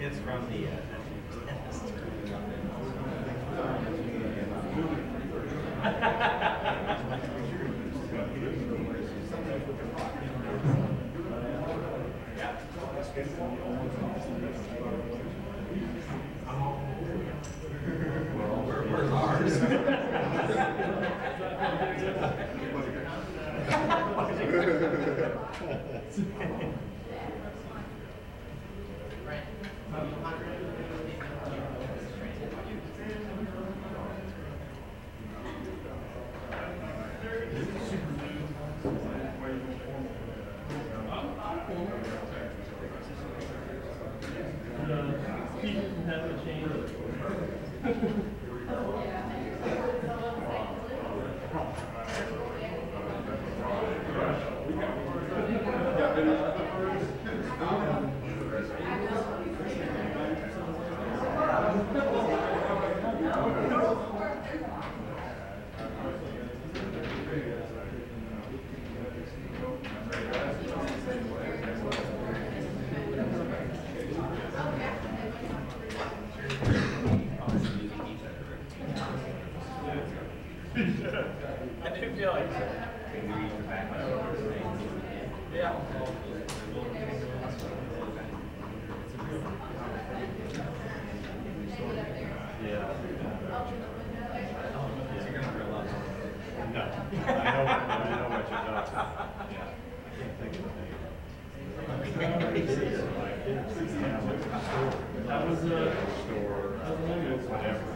It's from the where's ours? I do feel like yeah. Yeah. No. I know what you're talking about. Yeah. I can't think of the name. That was a store, whatever.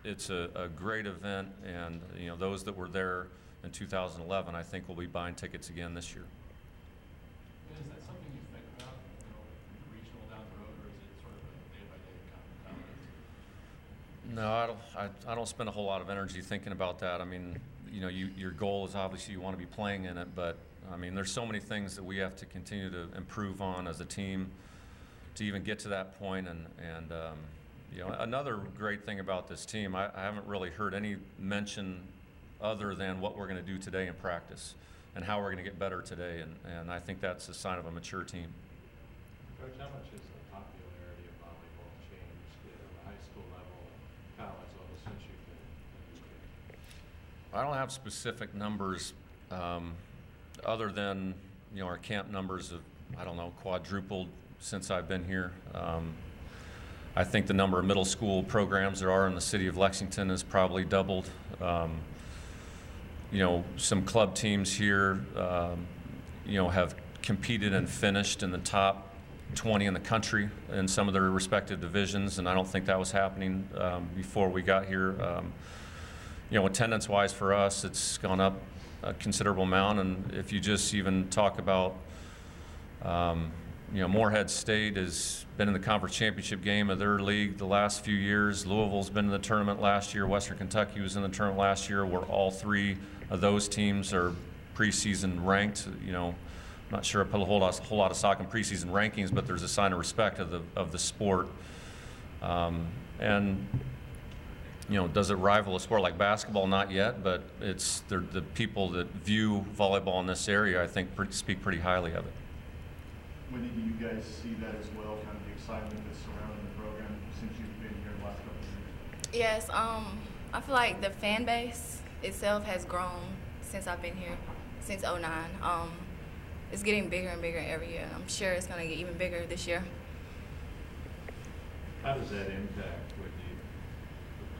It's a great event, and those that were there in 2011, I think, will be buying tickets again this year. And is that something you think about, regional down the road, or is it sort of a day-by-day kind of balance? No, I don't spend a whole lot of energy thinking about that. I mean, your goal is obviously you want to be playing in it, but I mean, there's so many things that we have to continue to improve on as a team to even get to that point. And another great thing about this team, I haven't really heard any mention other than what we're going to do today in practice and how we're going to get better today. And I think that's a sign of a mature team. Coach, how much has the popularity of volleyball changed at the high school level, college level since you've been? I don't have specific numbers other than, our camp numbers have, quadrupled since I've been here. I think the number of middle school programs there are in the city of Lexington has probably doubled. Some club teams here, have competed and finished in the top 20 in the country in some of their respective divisions, and I don't think that was happening before we got here. Attendance-wise for us, it's gone up a considerable amount, and if you just even talk about, Morehead State has been in the conference championship game of their league the last few years. Louisville's been in the tournament last year. Western Kentucky was in the tournament last year, where all three of those teams are preseason ranked. I'm not sure I put a whole lot of stock in preseason rankings, but there's a sign of respect of the sport. Does it rival a sport like basketball? Not yet, but the people that view volleyball in this area, I think, speak pretty highly of it. Wendy, do you guys see that as well, kind of the excitement that's surrounding the program since you've been here the last couple of years? Yes, I feel like the fan base itself has grown since I've been here, since '09. It's getting bigger and bigger every year. I'm sure it's going to get even bigger this year. How does that impact the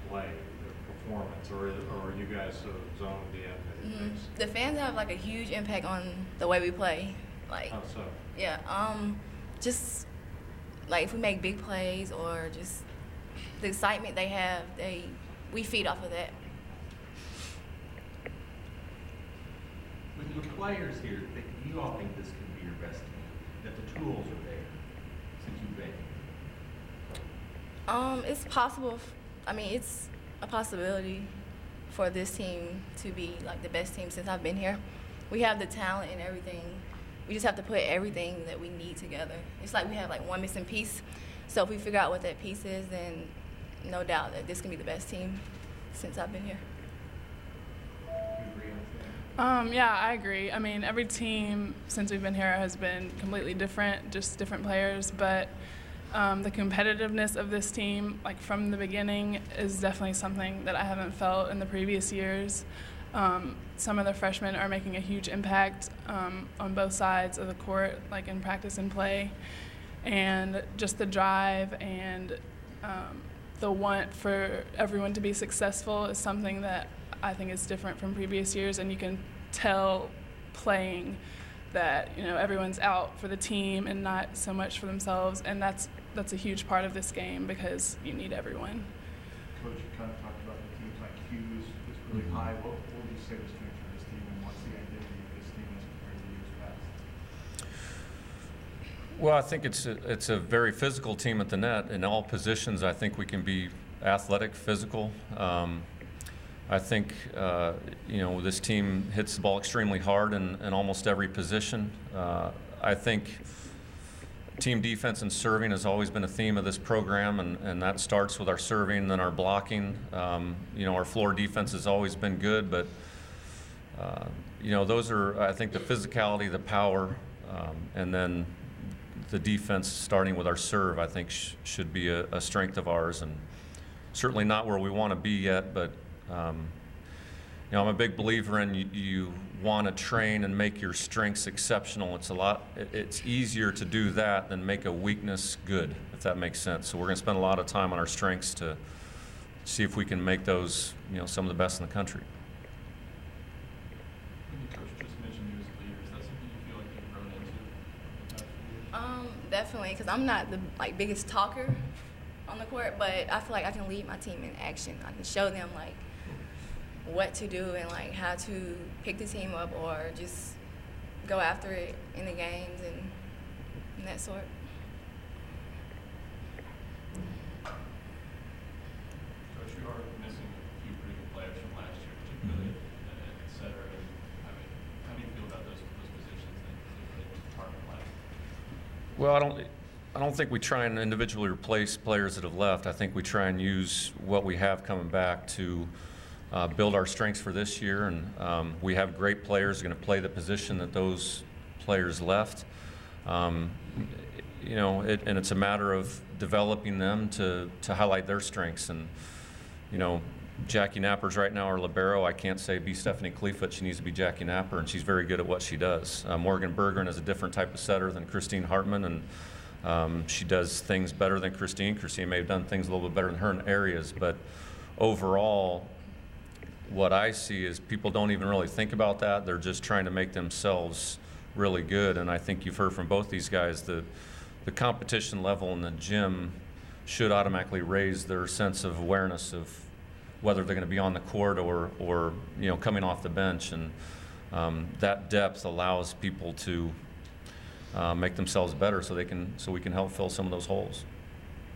play, the performance, or are you guys so zoned in? The fans have like a huge impact on the way we play. How so? Yeah, just like if we make big plays or just the excitement they have, we feed off of that. With your players here, do you all think this could be your best team? That the tools are there since you've been here? It's possible. It's a possibility for this team to be like the best team since I've been here. We have the talent and everything. We just have to put everything that we need together. It's like we have like one missing piece. So if we figure out what that piece is, then no doubt that this can be the best team since I've been here. Yeah, I agree. Every team since we've been here has been completely different, just different players. But the competitiveness of this team, like from the beginning, is definitely something that I haven't felt in the previous years. Some of the freshmen are making a huge impact on both sides of the court, like in practice and play. And just the drive and the want for everyone to be successful is something that I think is different from previous years. And you can tell playing that, everyone's out for the team and not so much for themselves. And that's a huge part of this game because you need everyone. Coach, you kind of talked about the team's IQ is really high. What would you say the strength of this team, and what's the identity of this team as compared to years past? Well, I think it's a very physical team at the net. In all positions, I think we can be athletic, physical. I think this team hits the ball extremely hard in almost every position. I think team defense and serving has always been a theme of this program, and that starts with our serving, then our blocking. Our floor defense has always been good, but those are, I think, the physicality, the power, and then the defense starting with our serve, I think should be a strength of ours, and certainly not where we want to be yet, but I'm a big believer in you want to train and make your strengths exceptional. It's easier to do that than make a weakness good, if that makes sense. So we're going to spend a lot of time on our strengths to see if we can make those, some of the best in the country. Coach just mentioned you as a leader. Is that something you feel like you've grown into? Definitely, because I'm not the biggest talker on the court, but I feel like I can lead my team in action. I can show them like what to do and like how to pick the team up or just go after it in the games and that sort. Coach, you are missing a few pretty good players from last year, particularly at center. I mean, how do you feel about those positions that are left? Well, I don't think we try and individually replace players that have left. I think we try and use what we have coming back to build our strengths for this year. And we have great players going to play the position that those players left. You know, and it's a matter of developing them to highlight their strengths. And, you know, Jackie Napper's right now our libero. I can't say be Stephanie Cleafoot. She needs to be Jackie Napper, and she's very good at what she does. Morgan Bergeron is a different type of setter than Christine Hartman, and she does things better than Christine. Christine may have done things a little bit better than her in areas, but overall, what I see is people don't even really think about that. They're just trying to make themselves really good, and I think you've heard from both these guys the competition level in the gym should automatically raise their sense of awareness of whether they're going to be on the court or you know, coming off the bench, and that depth allows people to make themselves better so we can help fill some of those holes.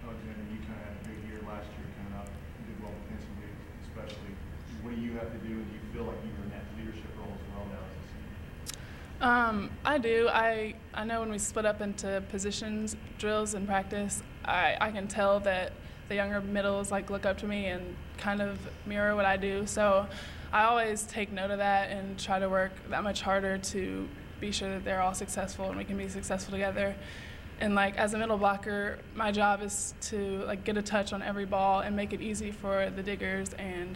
Alexander, you kind of had a big year last year, kind of did well defensively, especially. What do you have to do, and do you feel like you're in that leadership role as well now as a senior? I do. I know when we split up into positions, drills, and practice, I can tell that the younger middles like look up to me and kind of mirror what I do. So I always take note of that and try to work that much harder to be sure that they're all successful and we can be successful together. And like as a middle blocker, my job is to like get a touch on every ball and make it easy for the diggers, and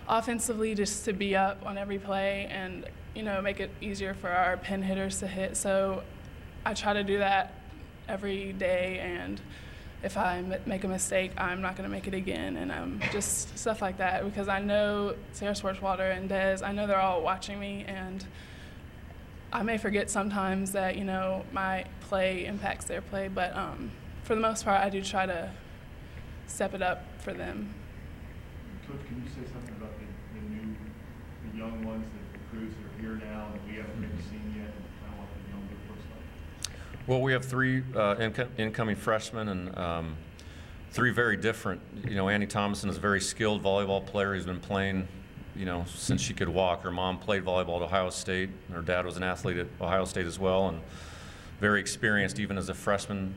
offensively just to be up on every play and, you know, make it easier for our pin hitters to hit. So I try to do that every day, and if I make a mistake, I'm not going to make it again, and just stuff like that, because I know Sarah Swartzwalder and Des, I know they're all watching me, and I may forget sometimes that, you know, my play impacts their play, but for the most part, I do try to step it up for them. Coach, can you say something about the young ones, the recruits that are here now that we haven't maybe seen yet, and kind of what the young group looks like? Well, we have three incoming freshmen and three very different. You know, Annie Thomason is a very skilled volleyball player who's been playing, you know, since she could walk. Her mom played volleyball at Ohio State. Her dad was an athlete at Ohio State as well, and very experienced even as a freshman.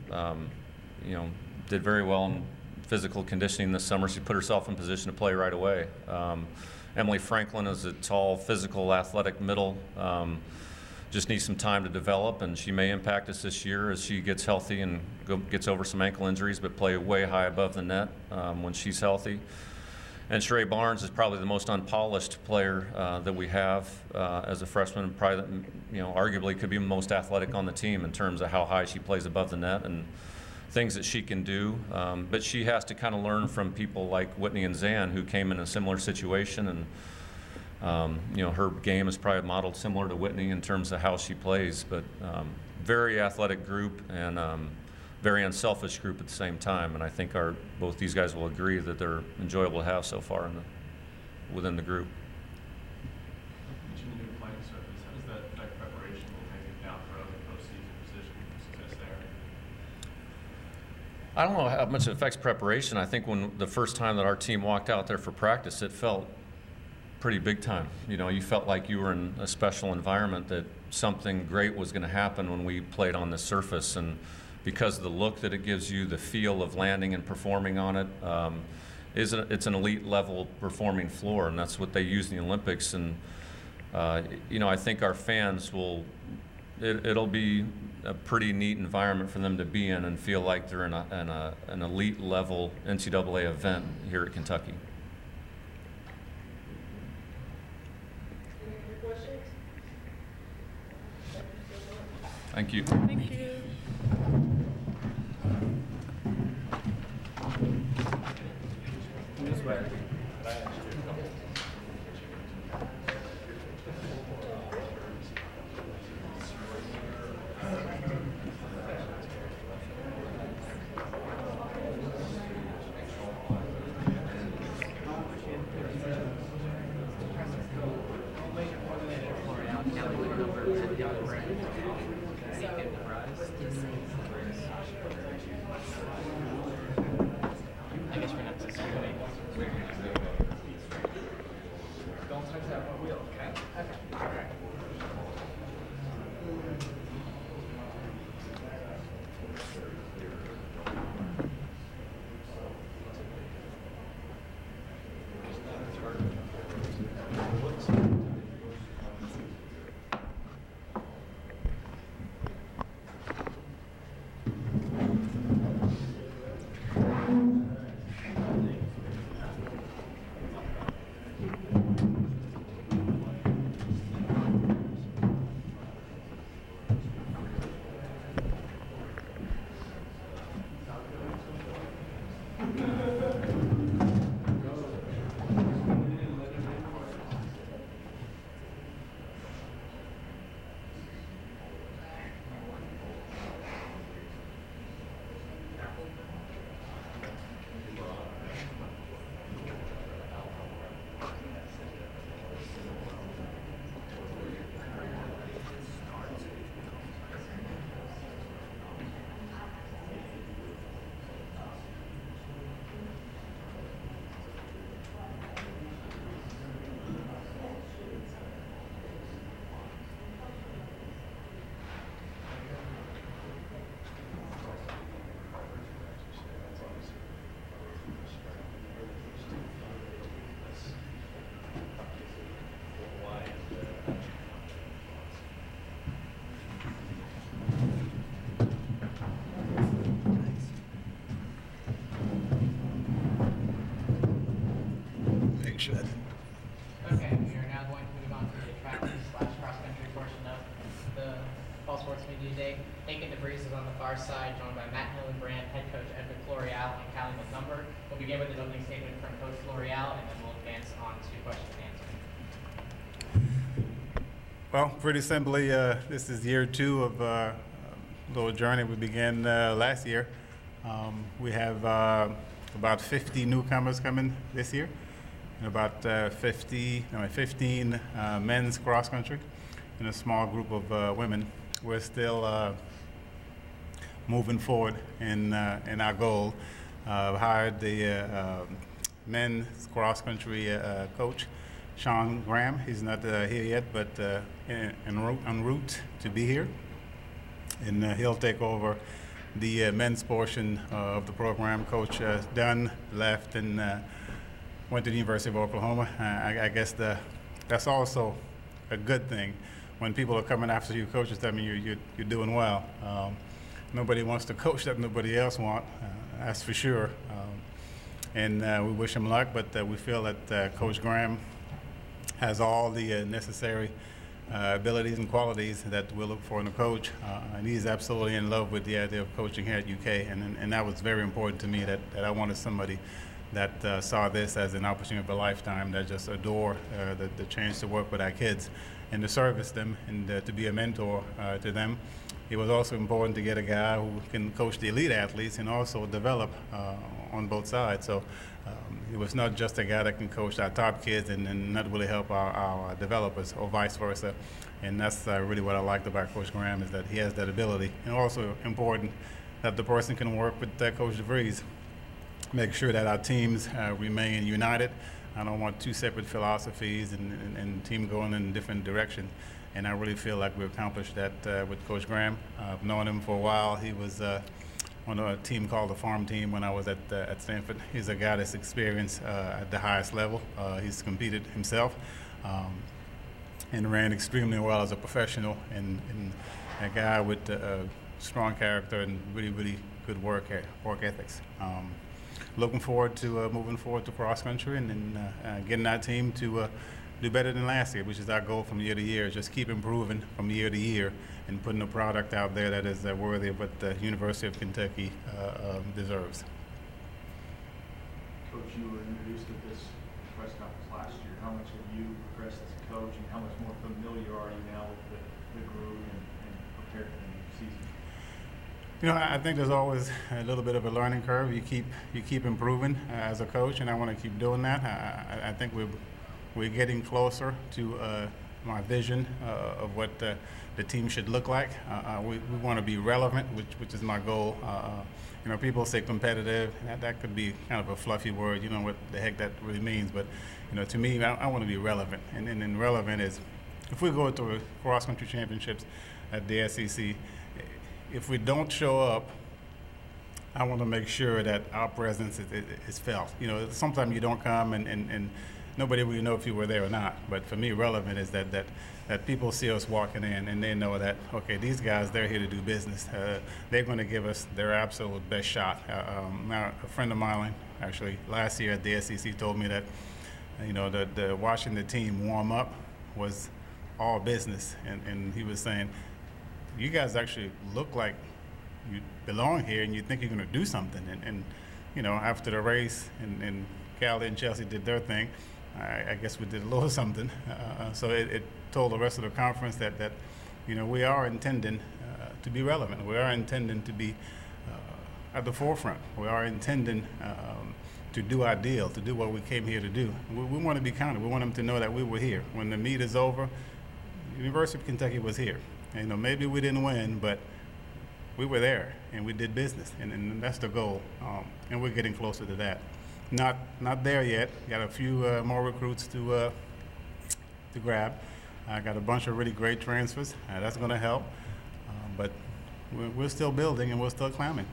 You know, did very well in physical conditioning this summer. She put herself in position to play right away. Emily Franklin is a tall, physical, athletic middle. Just needs some time to develop, and she may impact us this year as she gets healthy and gets over some ankle injuries, but play way high above the net when she's healthy. And Sheree Barnes is probably the most unpolished player that we have as a freshman, probably, you know, arguably could be the most athletic on the team in terms of how high she plays above the net and things that she can do. But she has to kind of learn from people like Whitney and Zan, who came in a similar situation, and you know, her game is probably modeled similar to Whitney in terms of how she plays, but very athletic group and very unselfish group at the same time. And I think both these guys will agree that they're enjoyable to have so far within the group. Mentioned the new playing surface. How does that affect preparation and maybe down the road in postseason position for success there? I don't know how much it affects preparation. I think when the first time that our team walked out there for practice, it felt pretty big time. You know, you felt like you were in a special environment, that something great was going to happen when we played on this surface. And because of the look that it gives you, the feel of landing and performing on it, it's an elite level performing floor, and that's what they use in the Olympics. And you know, I think our fans it'll be a pretty neat environment for them to be in and feel like they're in an elite level NCAA event here at Kentucky. Thank you. Thank you. change that. Okay, we are now going to move on to the track/cross-country portion of the Fall Sports Media Day. Aiken DeVries is on the far side, joined by Matt Hillenbrand, head coach Edwin L'Oreal, and Callie McNumber. We'll begin with an opening statement from Coach L'Oreal, and then we'll advance on to question and answer. Well, pretty simply, this is year 2 of a little journey we began last year. We have about 50 newcomers coming this year, and about 15 men's cross country, and a small group of women. We're still moving forward in our goal. Hired the men's cross country coach, Sean Graham. He's not here yet, but en route to be here, and he'll take over the men's portion of the program. Coach Dunn left and went to the University of Oklahoma. I guess that's also a good thing. When people are coming after you, coaches, that mean you're doing well. Nobody wants to coach that nobody else wants, that's for sure. And we wish him luck, but we feel that Coach Graham has all the necessary abilities and qualities that we'll look for in a coach, and he's absolutely in love with the idea of coaching here at UK, and that was very important to me, that I wanted somebody that saw this as an opportunity of a lifetime, that just adore the chance to work with our kids and to service them and to be a mentor to them. It was also important to get a guy who can coach the elite athletes and also develop on both sides. So it was not just a guy that can coach our top kids and not really help our developers, or vice versa. And that's really what I liked about Coach Graham, is that he has that ability. And also important that the person can work with Coach DeVries, make sure that our teams remain united. I don't want 2 separate philosophies and team going in different directions. And I really feel like we accomplished that with Coach Graham. I've known him for a while. He was on a team called the Farm Team when I was at Stanford. He's a guy that's experienced at the highest level. He's competed himself and ran extremely well as a professional, and a guy with a strong character and really, really good work ethics. Looking forward to moving forward to cross country and getting our team to do better than last year, which is our goal from year to year. Just keep improving from year to year and putting a product out there that is worthy of what the University of Kentucky deserves. Coach, you were introduced at this press conference last year. How much have you progressed as a coach, and how much more familiar are you now with the group and prepared for the new season? You know, I think there's always a little bit of a learning curve. You keep improving as a coach, and I want to keep doing that. I think we're getting closer to my vision of what the team should look like. We want to be relevant, which is my goal. You know, people say competitive. That could be kind of a fluffy word. You know what the heck that really means. But, you know, to me, I want to be relevant. And relevant is, if we go to cross-country championships at the SEC, if we don't show up, I want to make sure that our presence is felt. You know, sometimes you don't come and nobody will know if you were there or not. But for me, relevant is that people see us walking in and they know that, okay, these guys, they're here to do business. They're going to give us their absolute best shot. Now, a friend of mine, actually, last year at the SEC told me that, you know, the watching the team warm up was all business. And he was saying, you guys actually look like you belong here and you think you're going to do something. And you know, after the race and Callie and Chelsea did their thing, I guess we did a little something. So it told the rest of the conference that you know, we are intending to be relevant. We are intending to be at the forefront. We are intending to do our deal, to do what we came here to do. We want to be counted. We want them to know that we were here. When the meet is over, the University of Kentucky was here. And, you know, maybe we didn't win, but we were there and we did business, and that's the goal. And we're getting closer to that. Not there yet. Got a few more recruits to grab. I got a bunch of really great transfers. That's going to help. But we're still building and we're still climbing.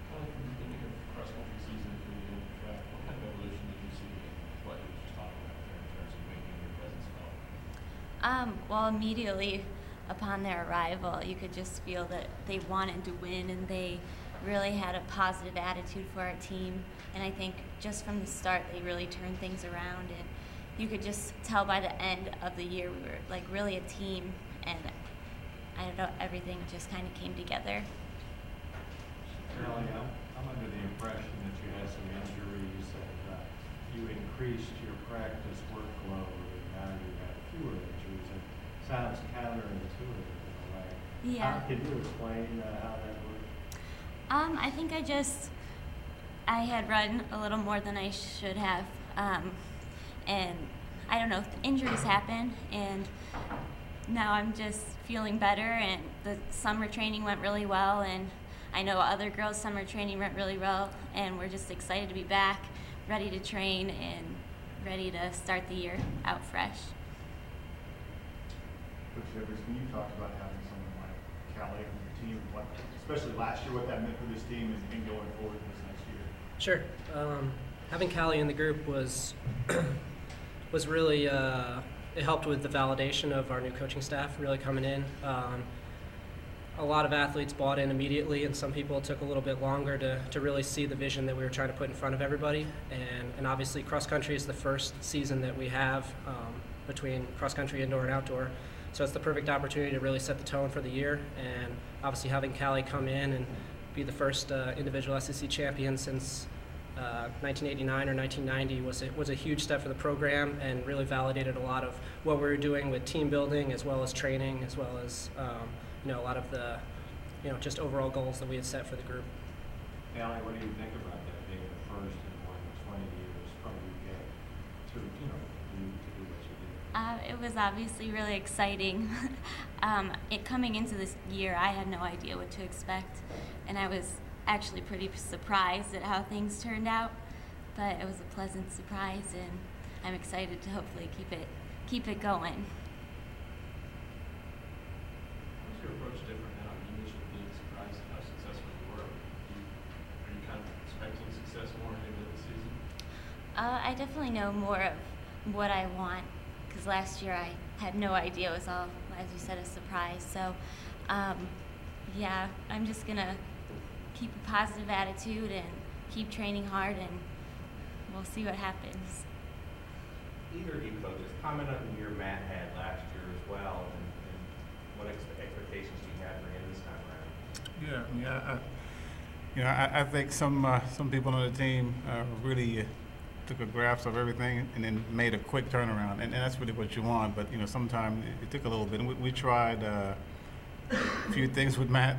From the beginning of cross-country season to the end of track, what kind of evolution did you see in what you were just talking about there in terms of making your presence felt? Well, immediately upon their arrival, you could just feel that they wanted to win, and they really had a positive attitude for our team, and I think just from the start they really turned things around, and you could just tell by the end of the year we were like really a team, and I don't know, everything just kind of came together. Kelly, I'm under the impression that you had some injuries and you increased your practice workload and now you have fewer injuries. It sounds counterintuitive in a way. Yeah. Can you explain how that works? I think I had run a little more than I should have, and I don't know, injuries happen, and now I'm just feeling better, and the summer training went really well, and I know other girls' summer training went really well, and we're just excited to be back, ready to train, and ready to start the year out fresh. Coach Evers, can you talk about having someone like Callie on your team, what, especially last year, what that meant for this team and going forward this next year? Sure. Having Callie in the group was really it helped with the validation of our new coaching staff really coming in. A lot of athletes bought in immediately, and some people took a little bit longer to really see the vision that we were trying to put in front of everybody. And obviously cross country is the first season that we have between cross country indoor and outdoor. So it's the perfect opportunity to really set the tone for the year. And obviously having Callie come in and be the first individual SEC champion since 1989 or 1990 was a huge step for the program, and really validated a lot of what we were doing with team building as well as training, as well as a lot of the just overall goals that we had set for the group. Allie, what do you think about that, being the first in more than 20 years from UK to do what you did? It was obviously really exciting. Coming into this year, I had no idea what to expect, and I was actually pretty surprised at how things turned out. But it was a pleasant surprise, and I'm excited to hopefully keep it going. How's your approach different now? You mentioned being surprised at how successful you were. Are you kind of expecting success more into the season? I definitely know more of what I want, because last year I had no idea. It was all, as you said, a surprise. So, yeah, I'm just going to keep a positive attitude and keep training hard, and we'll see what happens. Either of you coaches, comment on the year Matt had last year as well, and what expectations you have for him this time around. Yeah, I think some people on the team really took a grasp of everything and then made a quick turnaround, and that's really what you want. But sometimes it took a little bit. And we tried a few things with Matt.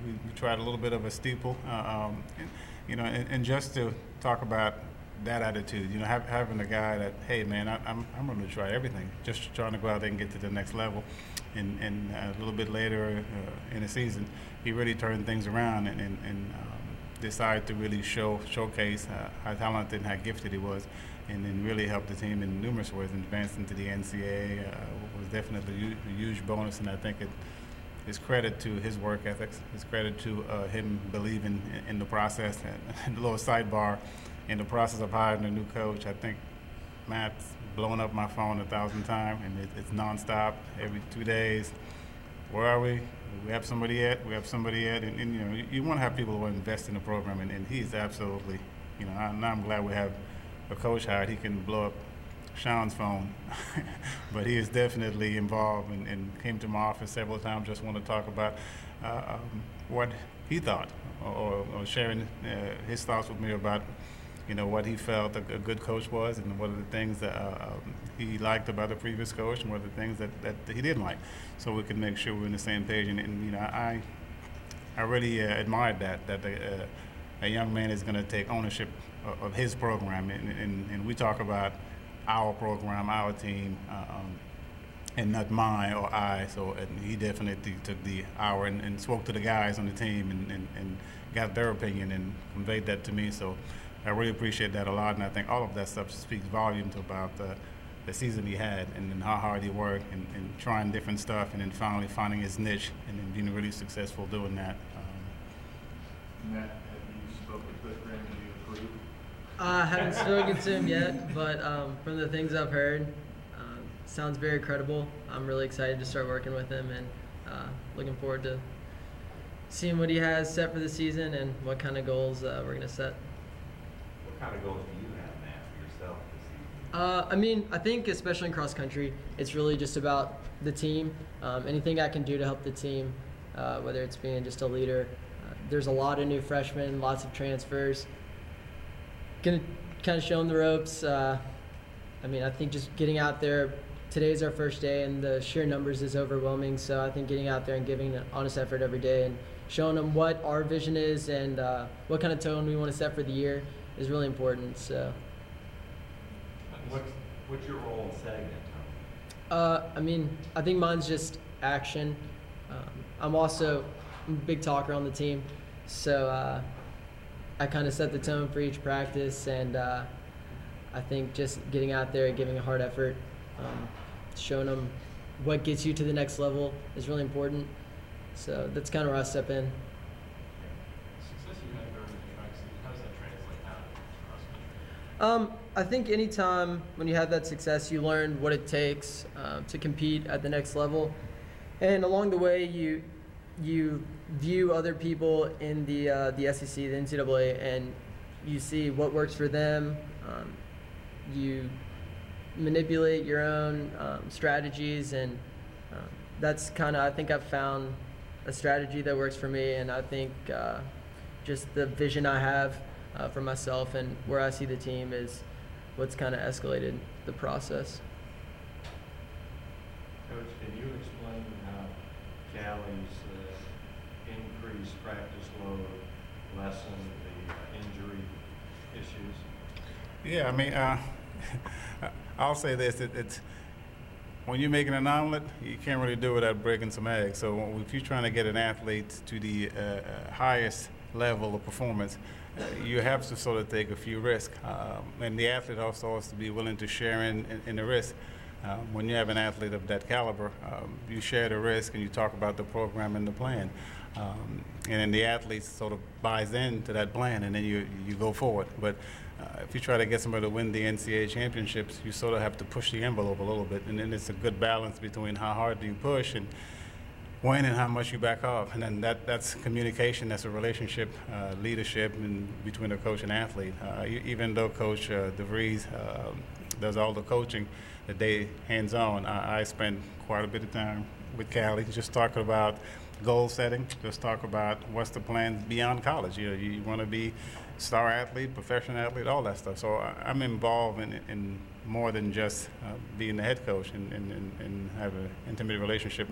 We tried a little bit of a steeple, and just to talk about that attitude, having a guy that, hey man, I'm going to try everything, just trying to go out there and get to the next level. And a little bit later in the season, he really turned things around and decided to really showcase how talented and how gifted he was, and then really helped the team in numerous ways. Advancing to the NCAA was definitely a huge bonus, and I think it's credit to his work ethics. It's credit to him believing in the process. And a little sidebar, in the process of hiring a new coach, I think Matt's blowing up my phone 1,000 times, and it's nonstop every 2 days. Where are we? We have somebody yet? We have somebody yet? And you want to have people who invest in the program, and he's absolutely, now I'm glad we have a coach hired. He can blow up Sean's phone, but he is definitely involved and came to my office several times, just want to talk about what he thought, or sharing his thoughts with me about what he felt a good coach was, and what are the things that he liked about the previous coach, and what are the things that he didn't like, so we can make sure we're on the same page. And I really admired that a young man is going to take ownership of his program, and we talk about our program, our team, and not mine or I. So he definitely took the our and spoke to the guys on the team and got their opinion and conveyed that to me. So I really appreciate that a lot, and I think all of that stuff speaks volumes about the season he had, and then how hard he worked, and trying different stuff, and then finally finding his niche, and then being really successful doing that. Matt, have you spoken with Cliff Graham? Do you approve? I haven't spoken to him yet, but from the things I've heard, sounds very credible. I'm really excited to start working with him, and looking forward to seeing what he has set for the season and what kind of goals we're going to set. What kind of goals do you have, Matt, for yourself this season? I mean, I think especially in cross country, it's really just about the team. Anything I can do to help the team, whether it's being just a leader. There's a lot of new freshmen, lots of transfers. Gonna kind of show them the ropes. I mean, I think just getting out there. Today's our first day, and the sheer numbers is overwhelming. So I think getting out there and giving an honest effort every day and showing them what our vision is and what kind of tone we want to set for the year is really important. So. What's your role in setting that tone? I mean, I think mine's just action. I'm also a big talker on the team, so I kind of set the tone for each practice, and I think just getting out there and giving a hard effort, showing them what gets you to the next level is really important. So that's kind of where I step in. Success you had during the track season, how does that translate out across country? I think anytime when you have that success, you learn what it takes to compete at the next level, and along the way, you view other people in the SEC, the NCAA, and you see what works for them. You manipulate your own strategies, and that's kind of, I think I've found a strategy that works for me, and I think just the vision I have for myself and where I see the team is what's kind of escalated the process. Coach, can you explain how Callie's increased practice load lessened the injury issues? Yeah, I mean, I'll say this: it's when you're making an omelet, you can't really do it without breaking some eggs. So if you're trying to get an athlete to the highest level of performance, you have to sort of take a few risks, and the athlete also has to be willing to share in the risk. When you have an athlete of that caliber, you share the risk and you talk about the program and the plan, and then the athlete sort of buys into that plan, and then you go forward. But if you try to get somebody to win the NCAA championships, you sort of have to push the envelope a little bit, and then it's a good balance between how hard do you push and when and how much you back off. And then that's communication, that's a relationship, leadership between a coach and athlete. Even though Coach DeVries does all the coaching, the day hands-on, I spend quite a bit of time with Callie just talking about goal setting, just talk about what's the plan beyond college. You want to be star athlete, professional athlete, all that stuff. So I'm involved in more than just being the head coach and have an intimate relationship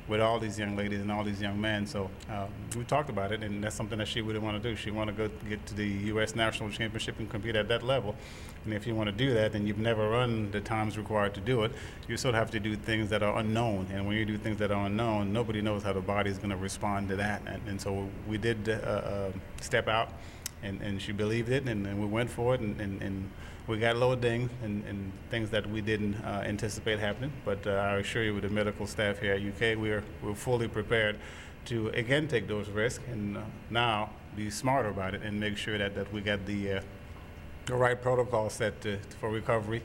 with all these young ladies and all these young men. So we talked about it, and that's something that she would want to do. She want to go get to the U.S. National Championship and compete at that level. And if you want to do that, and you've never run the times required to do it, you sort of have to do things that are unknown. And when you do things that are unknown, nobody knows how the body is going to respond to that. And so we did step out, and she believed it, and we went for it, and we got little dings and things that we didn't anticipate happening. But I assure you, with the medical staff here at UK, we're fully prepared to, again, take those risks and now be smarter about it and make sure that we got the right protocol set for recovery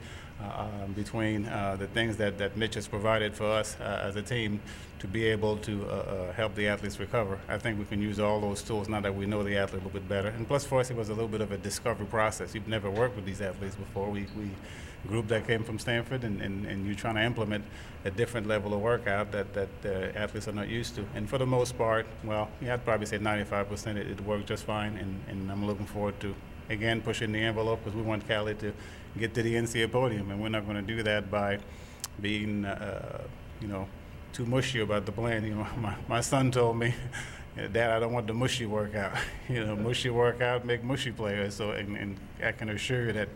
between the things that Mitch has provided for us as a team to be able to help the athletes recover. I think we can use all those tools now that we know the athlete a little bit better. And plus for us, it was a little bit of a discovery process. You've never worked with these athletes before. We group that came from Stanford, and you're trying to implement a different level of workout that the athletes are not used to. And for the most part, well, yeah, I'd probably say 95% it worked just fine, and I'm looking forward to, again, pushing the envelope because we want Callie to get to the NCAA podium, and we're not going to do that by being, too mushy about the plan. My son told me, Dad, I don't want the mushy workout. Mushy workout make mushy players. So, and I can assure you that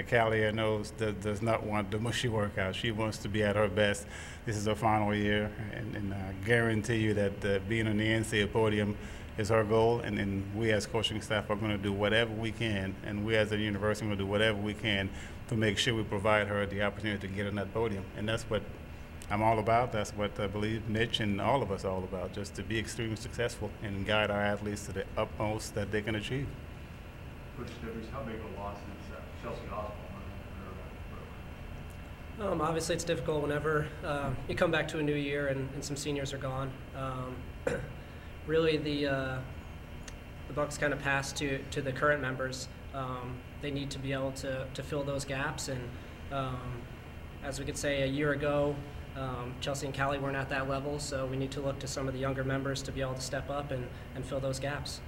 Callie knows does not want the mushy workout. She wants to be at her best. This is her final year, and I guarantee you that being on the NCAA podium is our goal, and we as coaching staff are going to do whatever we can, and we as a university are going to do whatever we can to make sure we provide her the opportunity to get on that podium. And that's what I'm all about. That's what I believe Mitch and all of us are all about, just to be extremely successful and guide our athletes to the utmost that they can achieve. Coach DeVries, how big a loss is Chelsea Osborne? Obviously, it's difficult whenever you come back to a new year and some seniors are gone. really the buck's kind of passed to the current members. They need to be able to fill those gaps, and as we could say a year ago, Chelsea and Callie weren't at that level, so we need to look to some of the younger members to be able to step up and fill those gaps.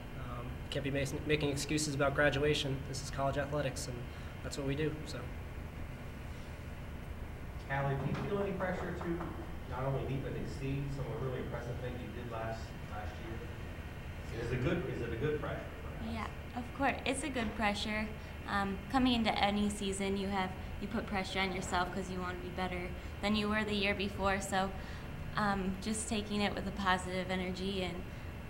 Can't be making excuses about graduation. This is college athletics, and that's what we do. So, Callie, do you feel any pressure to not only meet but exceed some of the really impressive things you did last year? Is it a good pressure? Yeah, of course. It's a good pressure. Coming into any season, you put pressure on yourself because you want to be better than you were the year before. So just taking it with a positive energy, and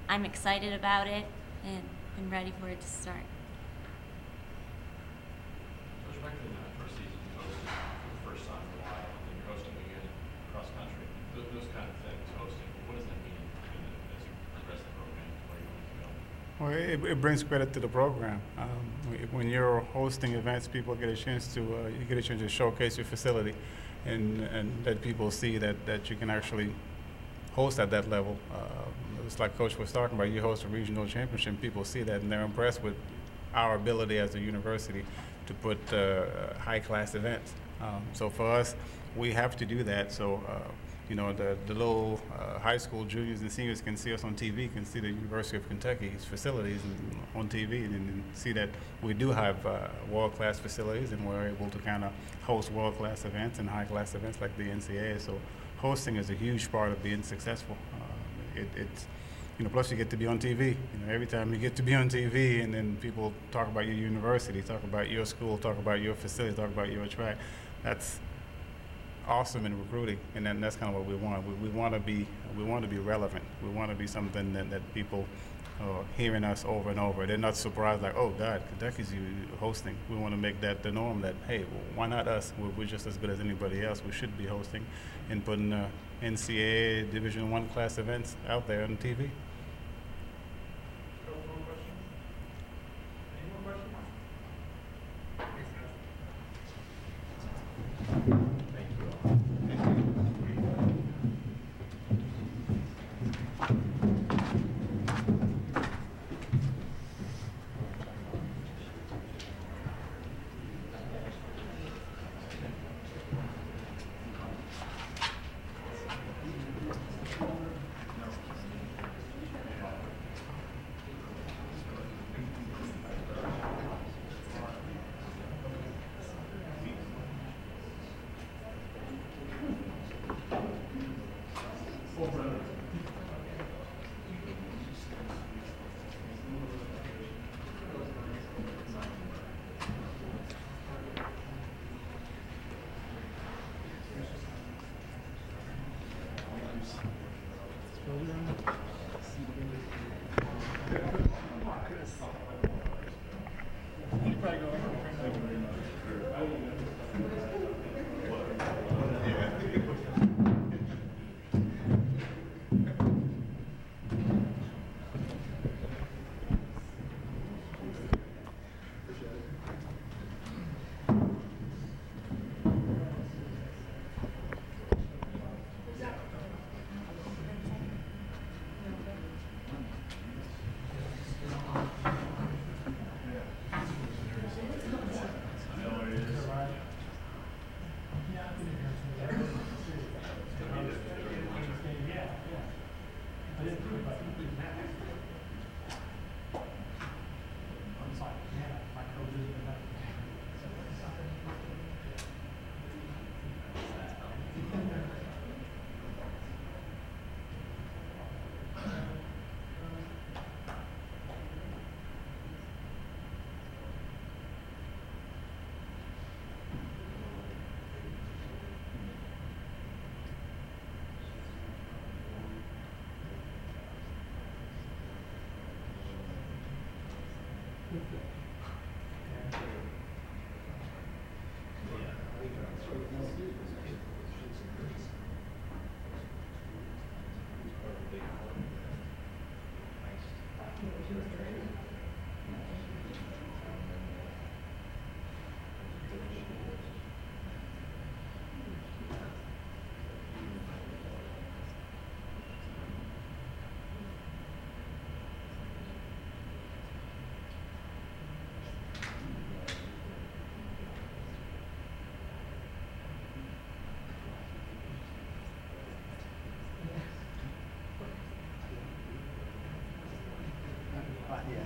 I'm excited about it and ready for it to start. Coach, back in the first season, you hosted for the first time in a while, and you're hosting again cross country. Those kind of things, hosting, what does that mean as you progress the program to where you want to go? Well, it brings credit to the program. When you're hosting events, people get a chance to showcase your facility, and let people see that you can actually host at that level. It's like Coach was talking about. You host a regional championship, people see that, and they're impressed with our ability as a university to put high-class events. So for us, we have to do that. So the little high school juniors and seniors can see us on TV, can see the University of Kentucky's facilities on TV, and see that we do have world-class facilities, and we're able to kind of host world-class events and high-class events like the NCAA. So hosting is a huge part of being successful. It's plus you get to be on TV. Every time you get to be on TV, and then people talk about your university, talk about your school, talk about your facility, talk about your track. That's awesome in recruiting, and then that's kind of what we want. We want to be relevant. We want to be something that people are hearing us over and over. They're not surprised like, oh God, Kentucky's hosting. We want to make that the norm. That hey, why not us? We're just as good as anybody else. We should be hosting and putting NCAA Division I class events out there on TV. Yeah.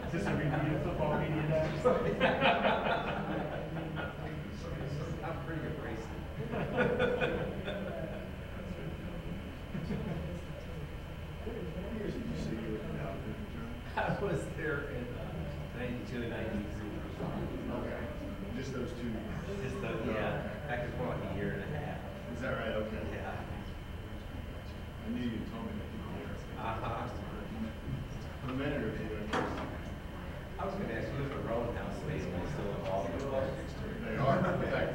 Is this a repeat of football media day? I'm pretty abrasive. Years did you say you were out there, John? I was there in 92, 93. Okay. Just those 2 years? Just the, yeah, back is more like a year and a half. Is that right? Okay. Yeah. I knew you told me that you were there. Uh-huh. For a minute or two, I was going to ask you if the Rowan House space was still involved with politics. they are. In fact,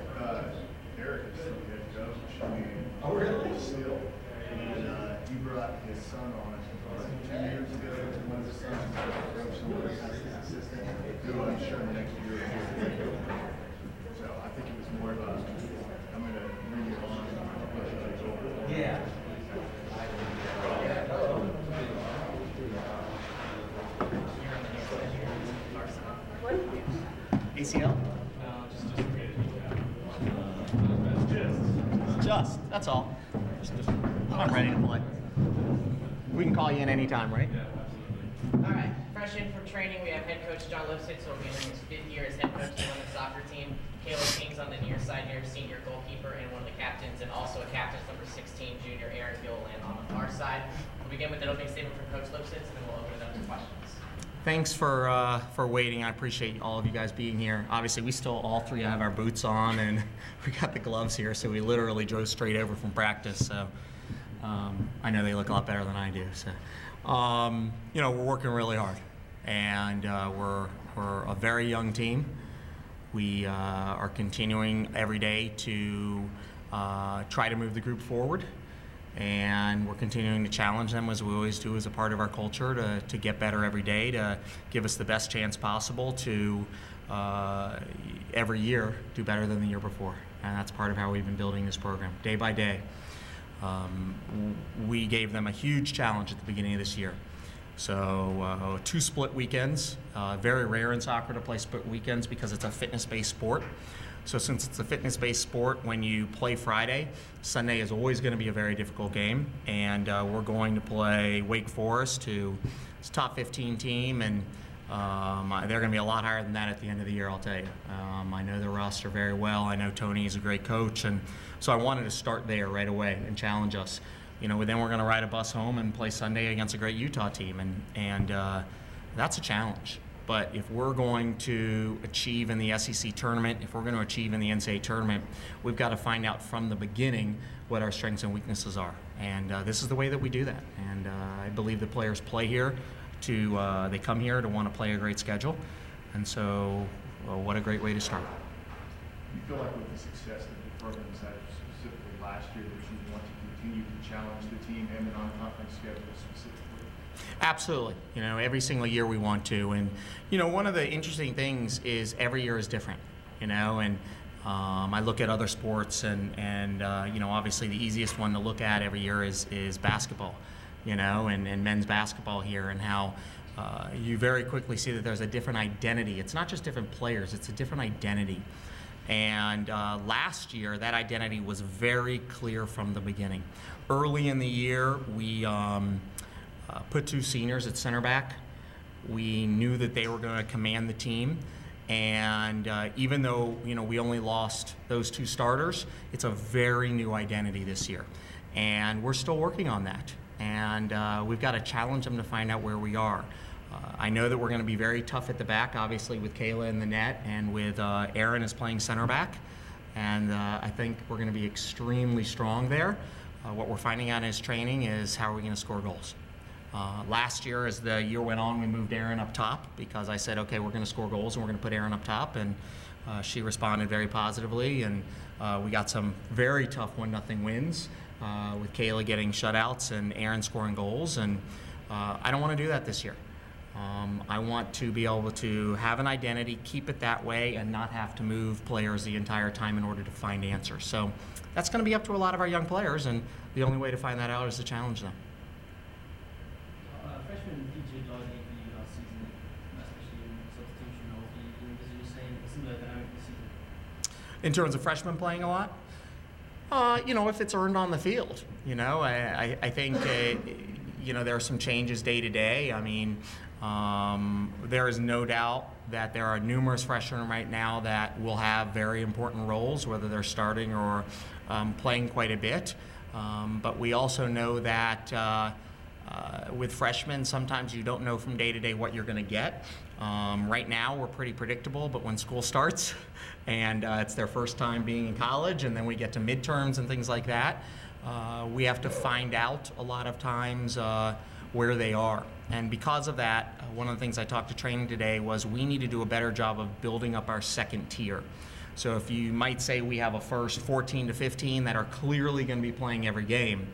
Eric is still the head coach. Oh, really? Still. And he brought his son on 2 years ago. One of his sons is going to coach someone as his assistant. Who I'm sure the next year will be. So I think it was more of a, I'm going to bring you on. Yeah. ACL? Just, that's all. Just, I'm ready to play. We can call you in anytime, right? All right, fresh in from training, we have head coach John Lipsitz, who will be in his 5th year as head coach of the women's soccer team. Caleb King's on the near side here, senior goalkeeper and one of the captains, and also a captain, number 16, junior Aaron Gilliland on the far side. We'll begin with an opening statement from Coach Lipsitz, and then we'll open it up to questions. Thanks for waiting. I appreciate all of you guys being here. Obviously, we still all 3 have our boots on, and we got the gloves here, so we literally drove straight over from practice. So I know they look a lot better than I do. So we're working really hard, and we're a very young team. We are continuing every day to try to move the group forward. And we're continuing to challenge them, as we always do, as a part of our culture, to get better every day, to give us the best chance possible to every year do better than the year before. And that's part of how we've been building this program, day by day. We gave them a huge challenge at the beginning of this year. So 2 split weekends, very rare in soccer to play split weekends because it's a fitness-based sport. So since it's a fitness-based sport, when you play Friday, Sunday is always going to be a very difficult game. And we're going to play Wake Forest, who is a top 15 team, and they're going to be a lot higher than that at the end of the year, I'll tell you. I know the roster very well. I know Tony is a great coach, and so I wanted to start there right away and challenge us. Then we're going to ride a bus home and play Sunday against a great Utah team, and that's a challenge. But if we're going to achieve in the SEC tournament, if we're going to achieve in the NCAA tournament, we've got to find out from the beginning what our strengths and weaknesses are. And this is the way that we do that. And I believe the players play here they come here to want to play a great schedule. And so, what a great way to start. You feel like with the success that the program's had specifically last year, that you want to continue to challenge the team and the non-conference schedule specifically? Absolutely. Every single year we want to. And, one of the interesting things is every year is different, and I look at other sports and obviously the easiest one to look at every year is basketball, and men's basketball here, and how you very quickly see that there's a different identity. It's not just different players, it's a different identity. And last year, that identity was very clear from the beginning. Early in the year, we put 2 seniors at center back. We knew that they were going to command the team, and even though we only lost those 2 starters, it's a very new identity this year, and we're still working on that. And we've got to challenge them to find out where we are. I know that we're going to be very tough at the back, obviously with Kayla in the net, and with Aaron as playing center back, and I think we're going to be extremely strong there. What we're finding out in his training is how are we going to score goals. Last year, as the year went on, we moved Erin up top because I said, okay, we're going to score goals and we're going to put Erin up top, and she responded very positively, and we got some very tough 1-0 wins with Kayla getting shutouts and Erin scoring goals, and I don't want to do that this year. I want to be able to have an identity, keep it that way, and not have to move players the entire time in order to find answers. So that's going to be up to a lot of our young players, and the only way to find that out is to challenge them. Freshman PJ Dog AV last season, especially in substitution, is it just saying it's similar dynamic this season? In terms of freshmen playing a lot? If it's earned on the field, I think, there are some changes day to day. I mean, there is no doubt that there are numerous freshmen right now that will have very important roles, whether they're starting or playing quite a bit. But we also know that with freshmen, sometimes you don't know from day to day what you're going to get. Right now, we're pretty predictable, but when school starts and it's their first time being in college, and then we get to midterms and things like that, we have to find out a lot of times where they are. And because of that, one of the things I talked to training today was we need to do a better job of building up our second tier. So if you might say we have a first 14 to 15 that are clearly going to be playing every game,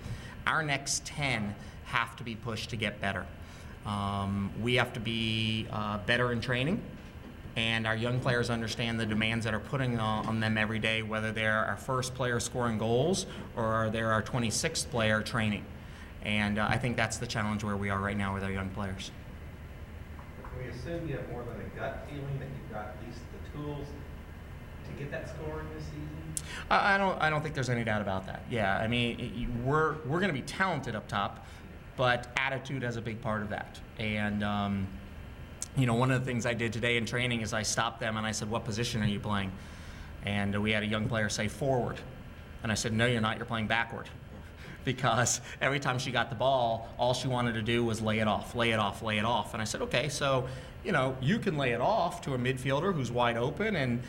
our next 10 have to be pushed to get better. We have to be better in training, and our young players understand the demands that are putting on them every day, whether they're our first player scoring goals or they're our 26th player training. And I think that's the challenge where we are right now with our young players. Can we assume you have more than a gut feeling that you've got at least the tools to get that scoring this season? I don't think there's any doubt about that. Yeah, I mean, we're going to be talented up top, but attitude has a big part of that. And one of the things I did today in training is I stopped them and I said, "What position are you playing?" And we had a young player say forward, and I said, "No, you're not. You're playing backward." Because every time she got the ball, all she wanted to do was lay it off, lay it off, lay it off. And I said, okay, so, you can lay it off to a midfielder who's wide open, and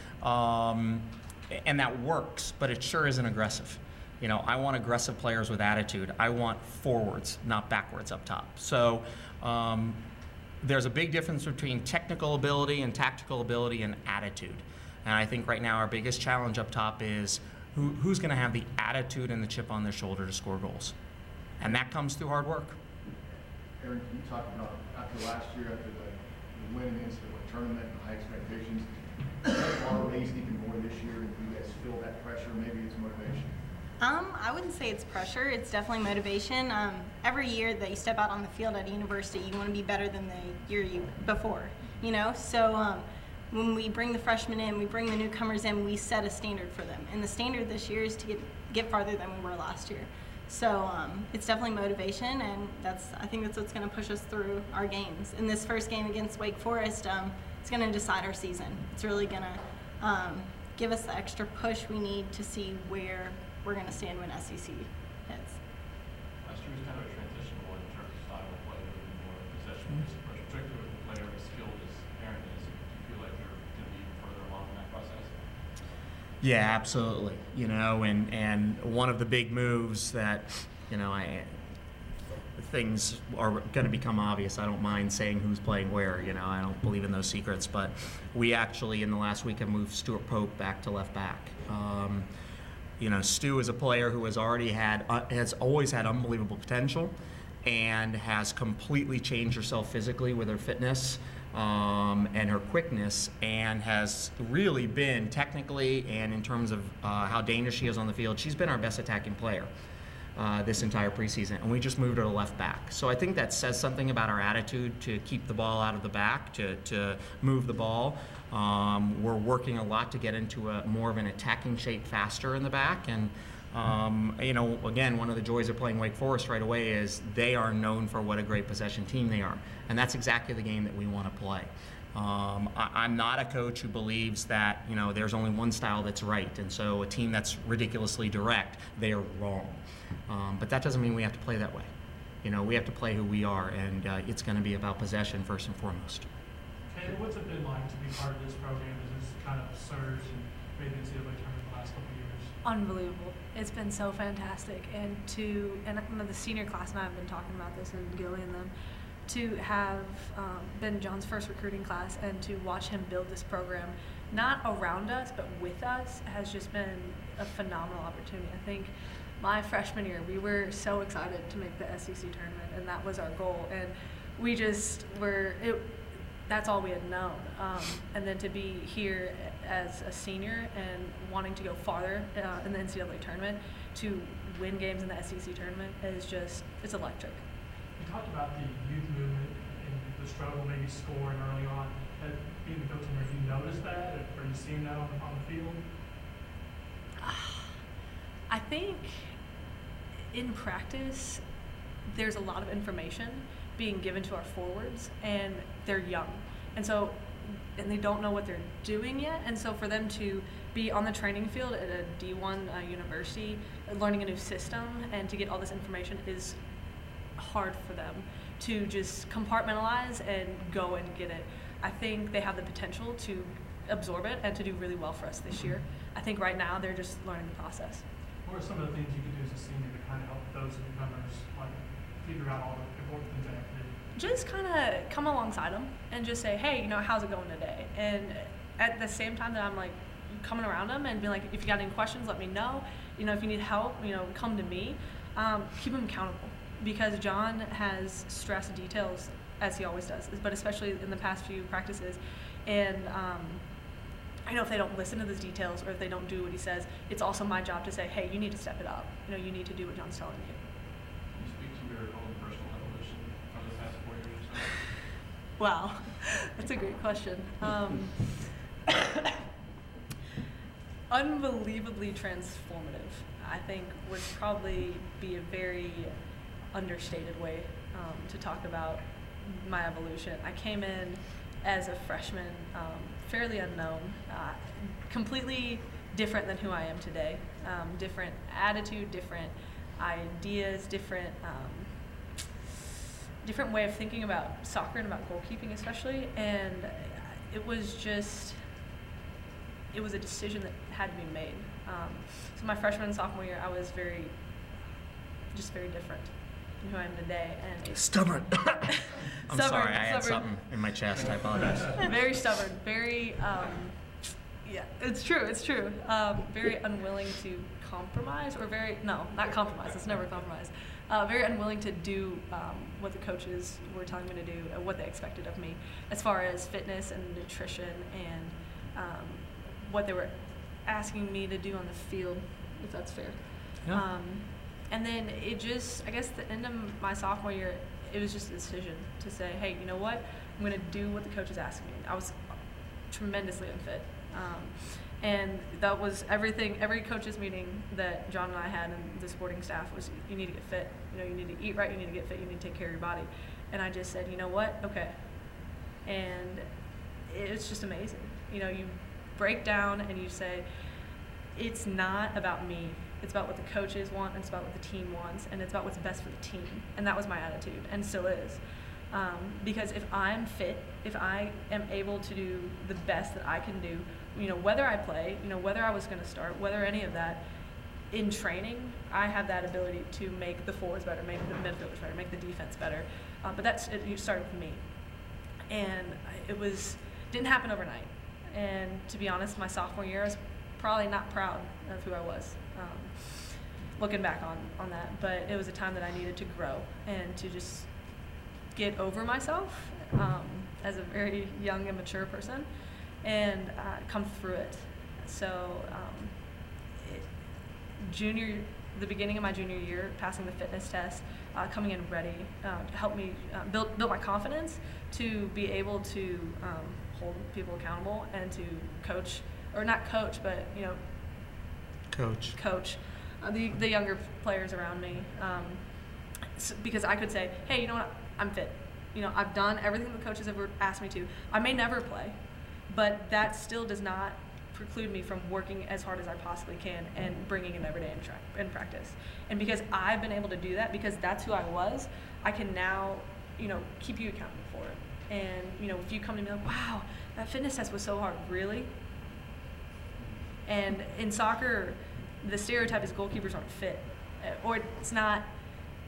that works, but it sure isn't aggressive. I want aggressive players with attitude. I want forwards, not backwards up top. So there's a big difference between technical ability and tactical ability and attitude. And I think right now our biggest challenge up top is who's going to have the attitude and the chip on their shoulder to score goals. And that comes through hard work. Erin, can you talk about after last year, after the win against the tournament and high expectations, are raised even more this year, and do you guys feel that pressure? Maybe it's motivation. I wouldn't say it's pressure. It's definitely motivation. Every year that you step out on the field at a university, you want to be better than the year before, So when we bring the freshmen in, we bring the newcomers in, we set a standard for them. And the standard this year is to get farther than we were last year. So it's definitely motivation, and I think that's what's going to push us through our games. In this first game against Wake Forest, it's going to decide our season. It's really going to give us the extra push we need to see where we're going to stand when SEC hits. Last year was kind of a transitional one in terms of style of play, more possession-based approach, particularly with a player as skilled as Erin is. Do you feel like you're going to be even further along in that process? Yeah, absolutely. And one of the big moves that, things are going to become obvious. I don't mind saying who's playing where. I don't believe in those secrets. But we actually, in the last week, have moved Stuart Pope back to left back. Stu is a player who has always had unbelievable potential, and has completely changed herself physically with her fitness and her quickness, and has really been technically and in terms of how dangerous she is on the field, she's been our best attacking player this entire preseason, and we just moved her to left back. So I think that says something about our attitude to keep the ball out of the back, to move the ball. We're working a lot to get into more of an attacking shape faster in the back, and again, one of the joys of playing Wake Forest right away is they are known for what a great possession team they are, and that's exactly the game that we want to play. I'm not a coach who believes that there's only one style that's right, and so a team that's ridiculously direct, they are wrong. But that doesn't mean we have to play that way. We have to play who we are, and it's going to be about possession first and foremost. Okay, what's it been like to be part of this program as this kind of surge in maybe NCAA tournament the last couple of years? Unbelievable. It's been so fantastic. And the senior class and I have been talking about this, and Gilly and them, to have been John's first recruiting class and to watch him build this program, not around us, but with us, has just been a phenomenal opportunity. I think my freshman year, we were so excited to make the SEC tournament, and that was our goal. And we just that's all we had known. And then to be here as a senior and wanting to go farther in the NCAA tournament, to win games in the SEC tournament it's electric. You talked about the youth movement and the struggle maybe scoring early on. Being the coach, have you noticed that? Are you seeing that on the field? I think in practice, there's a lot of information being given to our forwards, and they're young. And they don't know what they're doing yet. And so for them to be on the training field at a D1 university, learning a new system, and to get all this information is hard for them to just compartmentalize and go and get it. I think they have the potential to absorb it and to do really well for us this year. I think right now they're just learning the process. What are some of the things you can do as a senior to kind of help those newcomers figure out all the important things they have to do? Just kind of come alongside them and just say, hey, how's it going today? And at the same time that I'm coming around them and being like, if you got any questions, let me know. If you need help, come to me. Keep them accountable, because John has stressed details, as he always does, but especially in the past few practices. And I know if they don't listen to those details, or if they don't do what he says, it's also my job to say, hey, you need to step it up. You need to do what John's telling you. Can you speak to your own personal evolution over the past 4 years or so? Wow, that's a great question. Unbelievably transformative, I think, would probably be a very understated way to talk about my evolution. I came in as a freshman, fairly unknown, completely different than who I am today. Different attitude, different ideas, different way of thinking about soccer and about goalkeeping especially. And it was a decision that had to be made. So my freshman and sophomore year, I was very different than who I am today. And Stubborn. I'm sorry, I had something in my chest. I apologize. Very stubborn. Very, yeah, it's true. Very unwilling to compromise, or not compromise. It's never compromise. Very unwilling to do what the coaches were telling me to do, what they expected of me, as far as fitness and nutrition and what they were asking me to do on the field, if that's fair. Yeah. And then I guess the end of my sophomore year, it was just a decision to say, hey, you know what? I'm going to do what the coaches asked me. I was tremendously unfit. And that was everything, every coaches meeting that John and I had and the sporting staff was, you need to get fit. You need to eat right, you need to get fit, you need to take care of your body. And I just said, you know what? Okay. And it's just amazing. You break down and you say, it's not about me. It's about what the coaches want, and it's about what the team wants, and it's about what's best for the team. And that was my attitude, and still is. Because if I'm fit, if I am able to do the best that I can do, whether I play, whether I was going to start, whether any of that, in training, I have that ability to make the forwards better, make the midfielders better, make the defense better. But you started with me. And didn't happen overnight. And to be honest, my sophomore year, I was probably not proud of who I was, looking back on that. But it was a time that I needed to grow and to just get over myself as a very young and mature person and come through it. So the beginning of my junior year, passing the fitness test, coming in ready, helped me build my confidence to be able to hold people accountable and to coach, or not coach, but coach the younger players around me, because I could say, hey, you know what, I'm fit. I've done everything the coaches have asked me to. I may never play, but that still does not preclude me from working as hard as I possibly can and bringing it every day in practice. And because I've been able to do that, because that's who I was, I can now, keep you accountable for it. And, if you come to me like, wow, that fitness test was so hard, really? And in soccer, the stereotype is goalkeepers aren't fit, or it's not.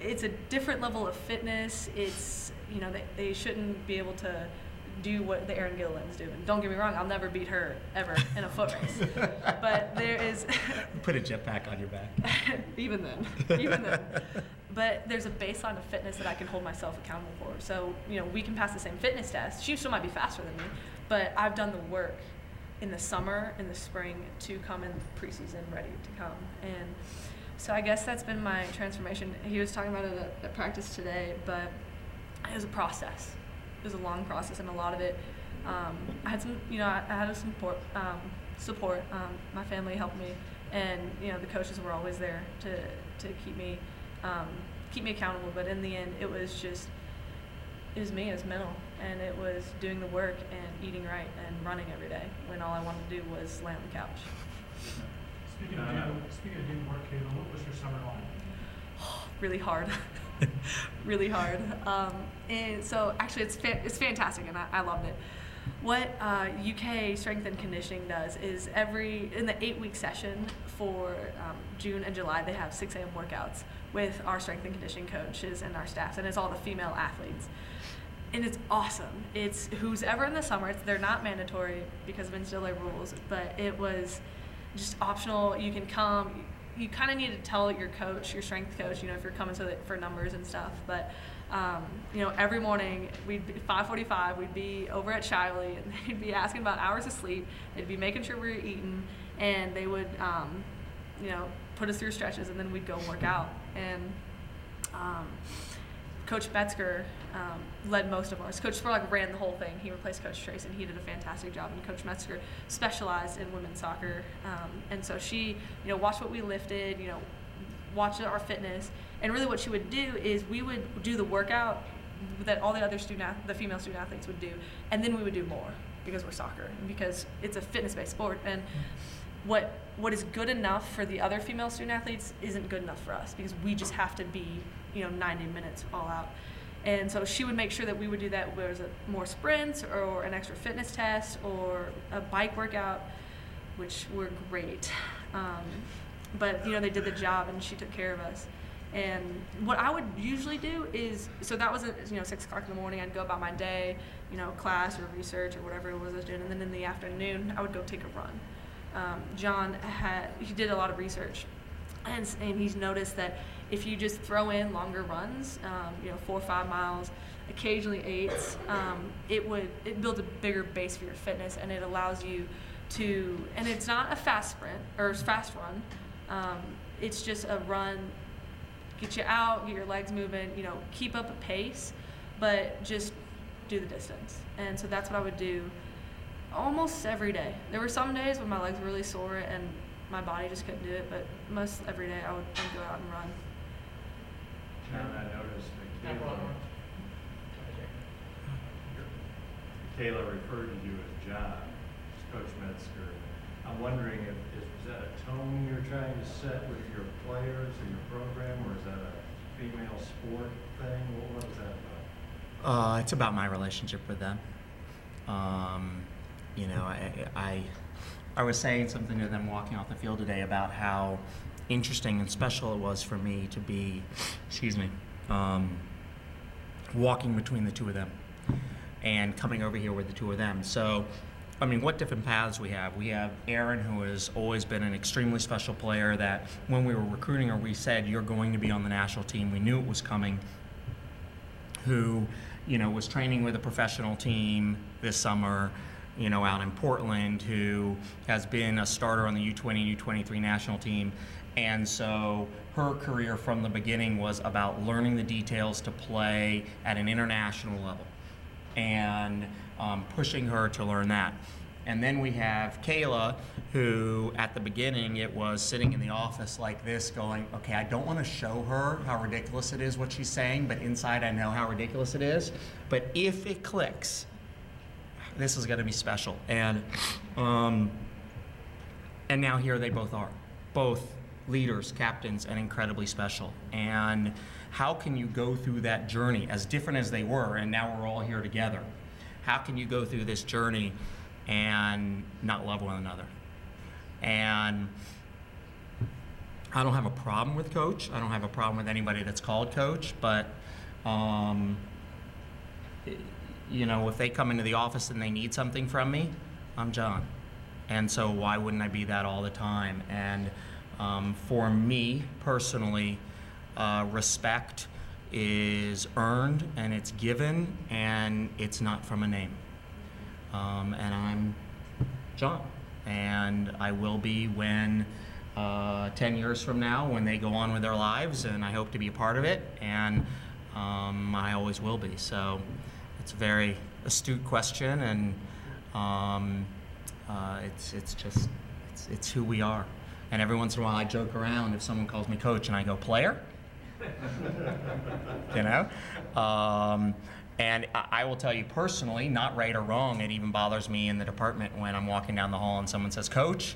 It's a different level of fitness. It's, you know, they shouldn't be able to do what the Erin Gilliland's doing. Don't get me wrong, I'll never beat her ever in a foot race. But there is Put a jetpack on your back. even then. But there's a baseline of fitness that I can hold myself accountable for. So, you know, we can pass the same fitness test. She still might be faster than me, but I've done the work in the summer, in the spring, to come in preseason ready to come. And so I guess that's been my transformation. He was talking about it at practice today, but it was a process. It was a long process, and a lot of it, I had some, you know, I had a support. My family helped me, and, you know, the coaches were always there to keep me accountable. But in the end, it was me, it was mental, and it was doing the work and eating right and running every day when all I wanted to do was lay on the couch. Speaking of doing work, Kayla, what was your summer like? Really hard. Really hard. And so actually it's fantastic, and I loved it. What UK Strength and Conditioning does is in the 8-week session for June and July, they have 6 a.m. workouts with our strength and conditioning coaches and our staffs, and it's all the female athletes. And it's awesome. It's who's ever in the summer. They're not mandatory because of NCAA rules, but it was just optional. You can come. You kind of need to tell your coach, your strength coach, you know, if you're coming for numbers and stuff. But, you know, every morning, we'd be 5:45, we'd be over at Shiley, and they'd be asking about hours of sleep. They'd be making sure we were eating, and they would, you know, put us through stretches, and then we'd go work out. And Coach Metzger led most of ours. Coach Spurlock ran the whole thing. He replaced Coach Trace, and he did a fantastic job. And Coach Metzger specialized in women's soccer, and so she, you know, watched what we lifted, you know, watched our fitness, and really what she would do is we would do the workout that all the other the female student athletes would do, and then we would do more because we're soccer and because it's a fitness-based sport. And what is good enough for the other female student athletes isn't good enough for us because we just have to be, you know, 90 minutes all out. And so she would make sure that we would do that, whether it was more sprints or an extra fitness test or a bike workout, which were great. But, you know, they did the job, and she took care of us. And what I would usually do is, so that was, you know, 6 o'clock in the morning, I'd go about my day, you know, class or research or whatever it was I was doing, and then in the afternoon, I would go take a run. John he did a lot of research, and he's noticed that if you just throw in longer runs, you know, 4 or 5 miles, occasionally 8s, it builds a bigger base for your fitness, and it allows you to, and it's not a fast sprint or fast run, it's just a run, get you out, get your legs moving, you know, keep up a pace, but just do the distance. And so that's what I would do almost every day. There were some days when my legs were really sore and my body just couldn't do it, but most every day I would go out and run. John, I noticed that Kayla referred to you as John, Coach Metzger. I'm wondering if is that a tone you're trying to set with your players or your program, or is that a female sport thing? What is that about? It's about my relationship with them. You know, I was saying something to them walking off the field today about how interesting and special it was for me to be, walking between the two of them and coming over here with the two of them. So, I mean, what different paths we have. We have Erin, who has always been an extremely special player that when we were recruiting her, we said, you're going to be on the national team. We knew it was coming. Who, you know, was training with a professional team this summer, you know, out in Portland, who has been a starter on the U20, U23 national team. And so her career from the beginning was about learning the details to play at an international level and pushing her to learn that. And then we have Kayla, who at the beginning it was sitting in the office like this going, okay, I don't want to show her how ridiculous it is what she's saying, but inside I know how ridiculous it is. But if it clicks, this is going to be special. And now here they both are, both leaders, captains, and incredibly special. And how can you go through that journey, as different as they were, and now we're all here together? How can you go through this journey and not love one another? And I don't have a problem with coach. I don't have a problem with anybody that's called coach, but you know, if they come into the office and they need something from me, I'm John. And so why wouldn't I be that all the time? And for me personally, respect is earned and it's given, and it's not from a name. And I'm John, and I will be when 10 years from now, when they go on with their lives, and I hope to be a part of it, and I always will be. So it's a very astute question, and it's who we are. And every once in a while I joke around if someone calls me coach and I go, player? You know? And I will tell you personally, not right or wrong, it even bothers me in the department when I'm walking down the hall and someone says, coach,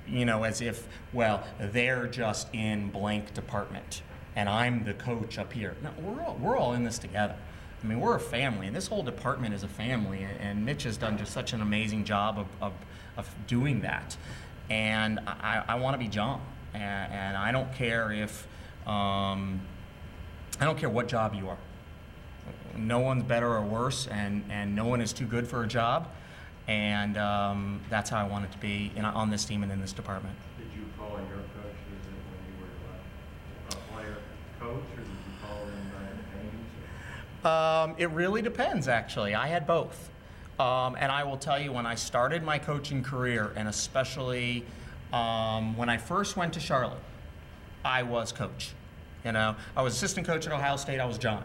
you know, as if, well, they're just in blank department and I'm the coach up here. No, we're all in this together. I mean, we're a family, and this whole department is a family, and Mitch has done just such an amazing job of doing that. And I want to be John, and I don't care if, I don't care what job you are. No one's better or worse, and no one is too good for a job, and that's how I want it to be on this team and in this department. Did you call your coaches when you were a player coach, or did you call them by names? It really depends, actually. I had both. And I will tell you, when I started my coaching career, and especially when I first went to Charlotte, I was coach. You know, I was assistant coach at Ohio State, I was John.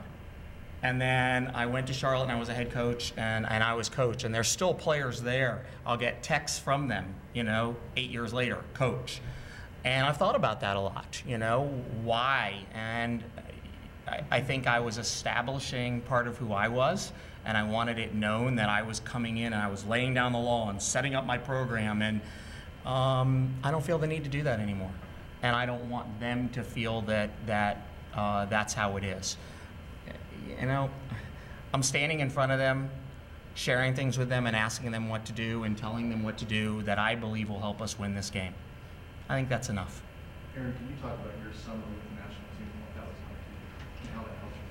And then I went to Charlotte and I was a head coach, and I was coach. And there's still players there. I'll get texts from them, you know, 8 years later, coach. And I've thought about that a lot, you know, why? And I think I was establishing part of who I was, and I wanted it known that I was coming in and I was laying down the law and setting up my program, and I don't feel the need to do that anymore. And I don't want them to feel that that's how it is. You know, I'm standing in front of them, sharing things with them and asking them what to do and telling them what to do that I believe will help us win this game. I think that's enough. Aaron, can you talk about your summer with the national team and what that was like to you and how that helped you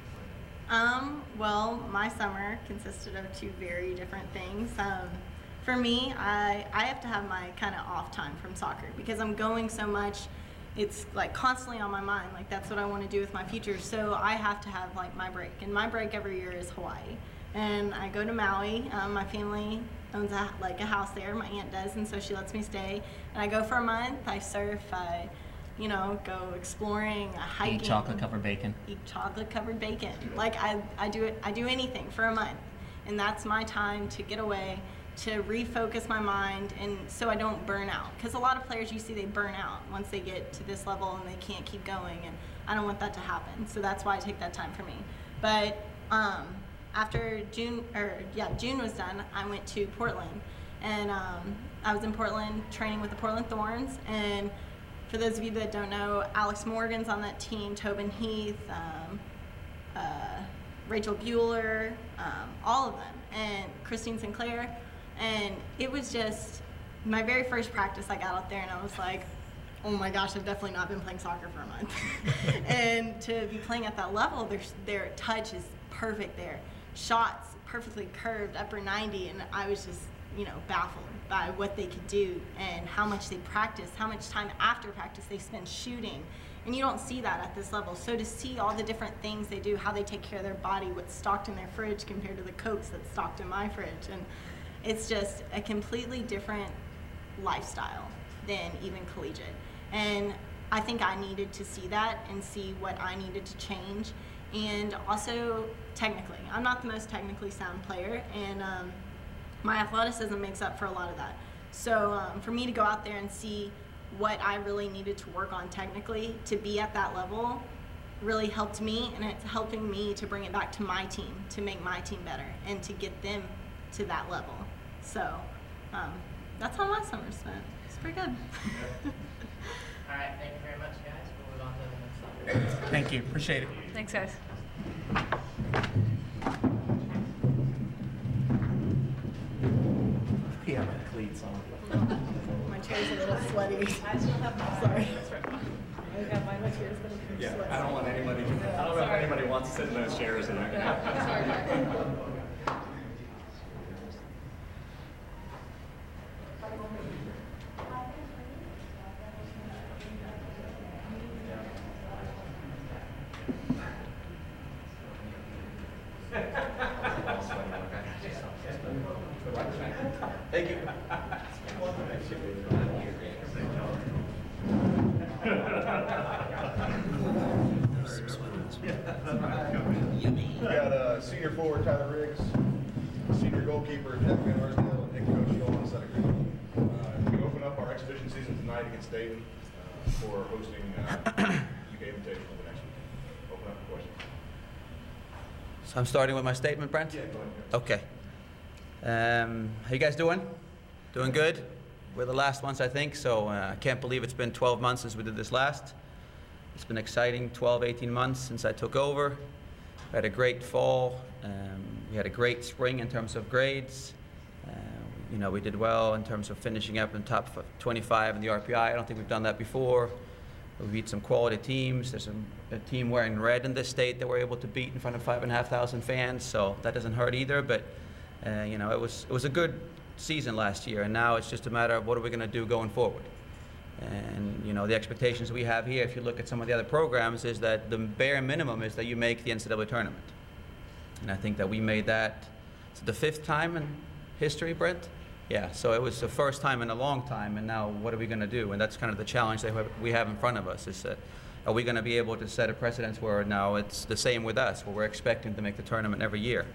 play? Well, my summer consisted of two very different things. For me, I have to have my kind of off time from soccer because I'm going so much. It's like constantly on my mind. Like that's what I want to do with my future. So I have to have like my break, and my break every year is Hawaii. And I go to Maui. My family owns a house there. My aunt does, and so she lets me stay. And I go for a month. I surf. I, you know, go exploring, hiking. Eat chocolate-covered bacon. Eat chocolate-covered bacon. Like I do anything for a month, and that's my time to get away, to refocus my mind, and so I don't burn out. Because a lot of players you see, they burn out once they get to this level and they can't keep going, and I don't want that to happen. So that's why I take that time for me. But after June was done, I went to Portland, and I was in Portland training with the Portland Thorns. And for those of you that don't know, Alex Morgan's on that team, Tobin Heath, Rachel Bueller, all of them, and Christine Sinclair. And it was just my very first practice. I got out there and I was like, oh my gosh, I've definitely not been playing soccer for a month. And to be playing at that level, their touch is perfect there. Shots perfectly curved, upper 90, and I was just, you know, baffled by what they could do and how much they practice, how much time after practice they spend shooting. And you don't see that at this level. So to see all the different things they do, how they take care of their body, what's stocked in their fridge compared to the Cokes that's stocked in my fridge. And it's just a completely different lifestyle than even collegiate. And I think I needed to see that and see what I needed to change. And also technically, I'm not the most technically sound player, and my athleticism makes up for a lot of that. So for me to go out there and see what I really needed to work on technically to be at that level really helped me, and it's helping me to bring it back to my team, to make my team better and to get them to that level. So that's how my summer spent. It's pretty good. All right, thank you very much, guys. We'll move on to the next topic. Thank you. Appreciate it. Thanks, guys. Yeah, my cleats on. chair's a little sweaty. I still have mine. Sorry. I have mine. My chair's gonna be Yeah, sweaty. I don't want anybody, I don't know if anybody wants to sit in those chairs in there. Sorry. Thank you. We got senior forward Tyler Riggs, senior goalkeeper Jeff Van Arsdale, and head coach Sean Seneca. We open up our exhibition season tonight against Dayton for hosting UK Invitational the next week. Open up for questions. So I'm starting with my statement, Brent? Yeah, go ahead. Okay. How you guys doing? Doing good? We're the last ones, I think, so I can't believe it's been 12 months since we did this last. It's been exciting 12, 18 months since I took over. We had a great fall. We had a great spring in terms of grades. You know, we did well in terms of finishing up in top 25 in the RPI. I don't think we've done that before. We beat some quality teams. There's a team wearing red in this state that we're able to beat in front of 5,500 fans, so that doesn't hurt either. But you know, it was a good season last year, and now it's just a matter of what are we going to do going forward. And you know, the expectations we have here, if you look at some of the other programs, is that the bare minimum is that you make the NCAA tournament. And I think that we made that. It's the 5th time in history, Brent? Yeah, so it was the first time in a long time, and now what are we going to do? And that's kind of the challenge that we have in front of us, is that are we going to be able to set a precedence where now it's the same with us, where we're expecting to make the tournament every year.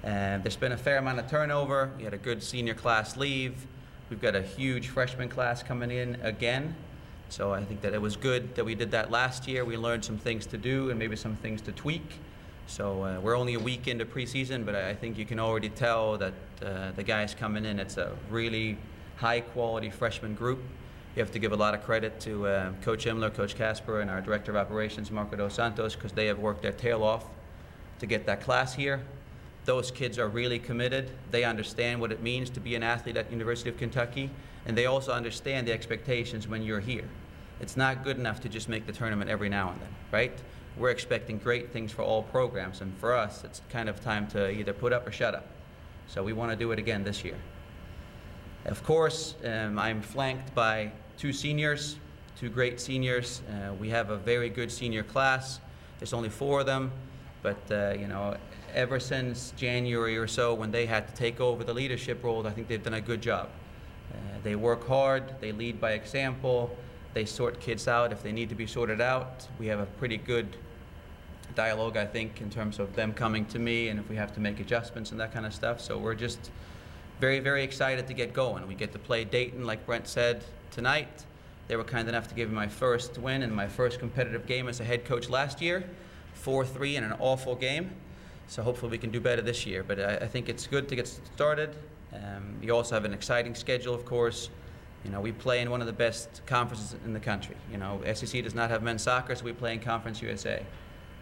And there's been a fair amount of turnover. We had a good senior class leave. We've got a huge freshman class coming in again. So I think that it was good that we did that last year. We learned some things to do and maybe some things to tweak. So we're only a week into preseason, but I think you can already tell that the guys coming in, it's a really high-quality freshman group. You have to give a lot of credit to Coach Imler, Coach Casper, and our Director of Operations, Marco Dos Santos, because they have worked their tail off to get that class here. Those kids are really committed. They understand what it means to be an athlete at University of Kentucky, and they also understand the expectations when you're here. It's not good enough to just make the tournament every now and then, right? We're expecting great things for all programs, and for us, it's kind of time to either put up or shut up. So we want to do it again this year. Of course, I'm flanked by 2 seniors, 2 great seniors. We have a very good senior class. There's only 4 of them, but you know, ever since January or so, when they had to take over the leadership role, I think they've done a good job. They work hard, they lead by example, they sort kids out if they need to be sorted out. We have a pretty good dialogue, I think, in terms of them coming to me and if we have to make adjustments and that kind of stuff. So we're just very, very excited to get going. We get to play Dayton, like Brent said, tonight. They were kind enough to give me my first win and my first competitive game as a head coach last year, 4-3 in an awful game. So hopefully we can do better this year. But I think it's good to get started. You also have an exciting schedule, of course. You know, we play in one of the best conferences in the country. You know, SEC does not have men's soccer, so we play in Conference USA.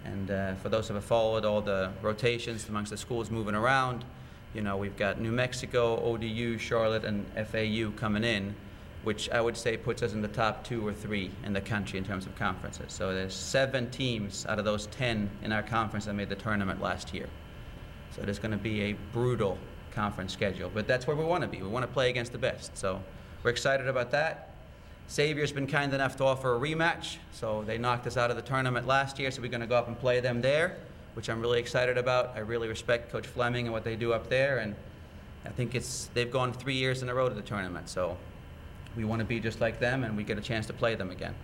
And for those who have followed all the rotations amongst the schools moving around, you know, we've got New Mexico, ODU, Charlotte, and FAU coming in, which I would say puts us in the top 2 or 3 in the country in terms of conferences. So there's 7 teams out of those 10 in our conference that made the tournament last year. So there's going to be a brutal conference schedule, but that's where we want to be. We want to play against the best. So we're excited about that. Xavier's been kind enough to offer a rematch, so they knocked us out of the tournament last year, so we're going to go up and play them there, which I'm really excited about. I really respect Coach Fleming and what they do up there, and I think they've gone 3 years in a row to the tournament, so we want to be just like them, and we get a chance to play them again.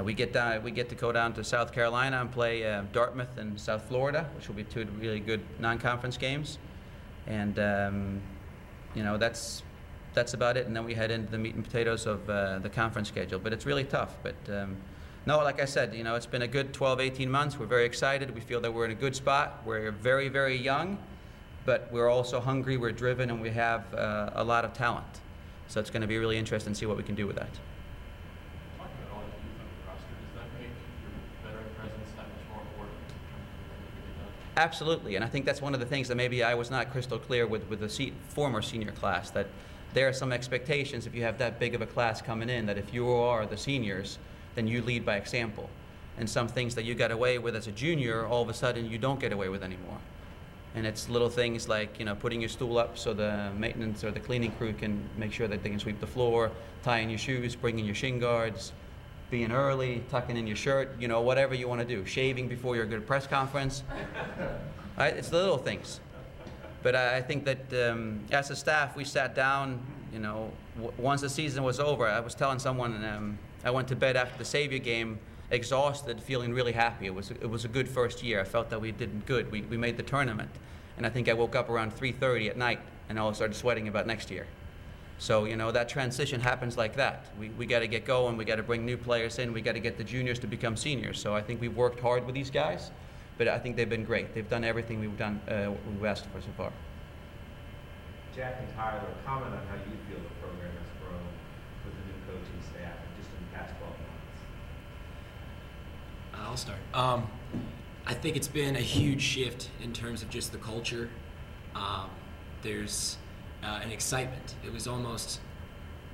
We get to go down to South Carolina and play Dartmouth and South Florida, which will be 2 really good non-conference games, and you know, that's about it. And then we head into the meat and potatoes of the conference schedule. But it's really tough. But no, like I said, you know, it's been a good 12, 18 months. We're very excited. We feel that we're in a good spot. We're very, very young, but we're also hungry. We're driven, and we have a lot of talent. So it's going to be really interesting to see what we can do with that. Talking about all the youth on the roster, does that make your veteran presence that much more important in terms of what you get done? Absolutely, and I think that's one of the things that maybe I was not crystal clear with the former senior class, that there are some expectations if you have that big of a class coming in that if you are the seniors, then you lead by example. And some things that you got away with as a junior, all of a sudden you don't get away with anymore. And it's little things like, you know, putting your stool up so the maintenance or the cleaning crew can make sure that they can sweep the floor, tying your shoes, bringing your shin guards, being early, tucking in your shirt, you know, whatever you want to do, shaving before your good press conference. Right? It's the little things. But I think that as a staff, we sat down, you know, once the season was over. I was telling someone, I went to bed after the Xavier game, exhausted, feeling really happy. It was a good first year. I felt that we did good. We made the tournament. And I think I woke up around 3:30 at night and I started sweating about next year. So, you know, that transition happens like that. We got to get going. We got to bring new players in. We got to get the juniors to become seniors. So I think we've worked hard with these guys, but I think they've been great. They've done everything we've asked for so far. Jack and Tyler, comment on how you feel the program has grown with the new coaching staff just in the past 12 months. I'll start. I think it's been a huge shift in terms of just the culture. There's an excitement. It was almost,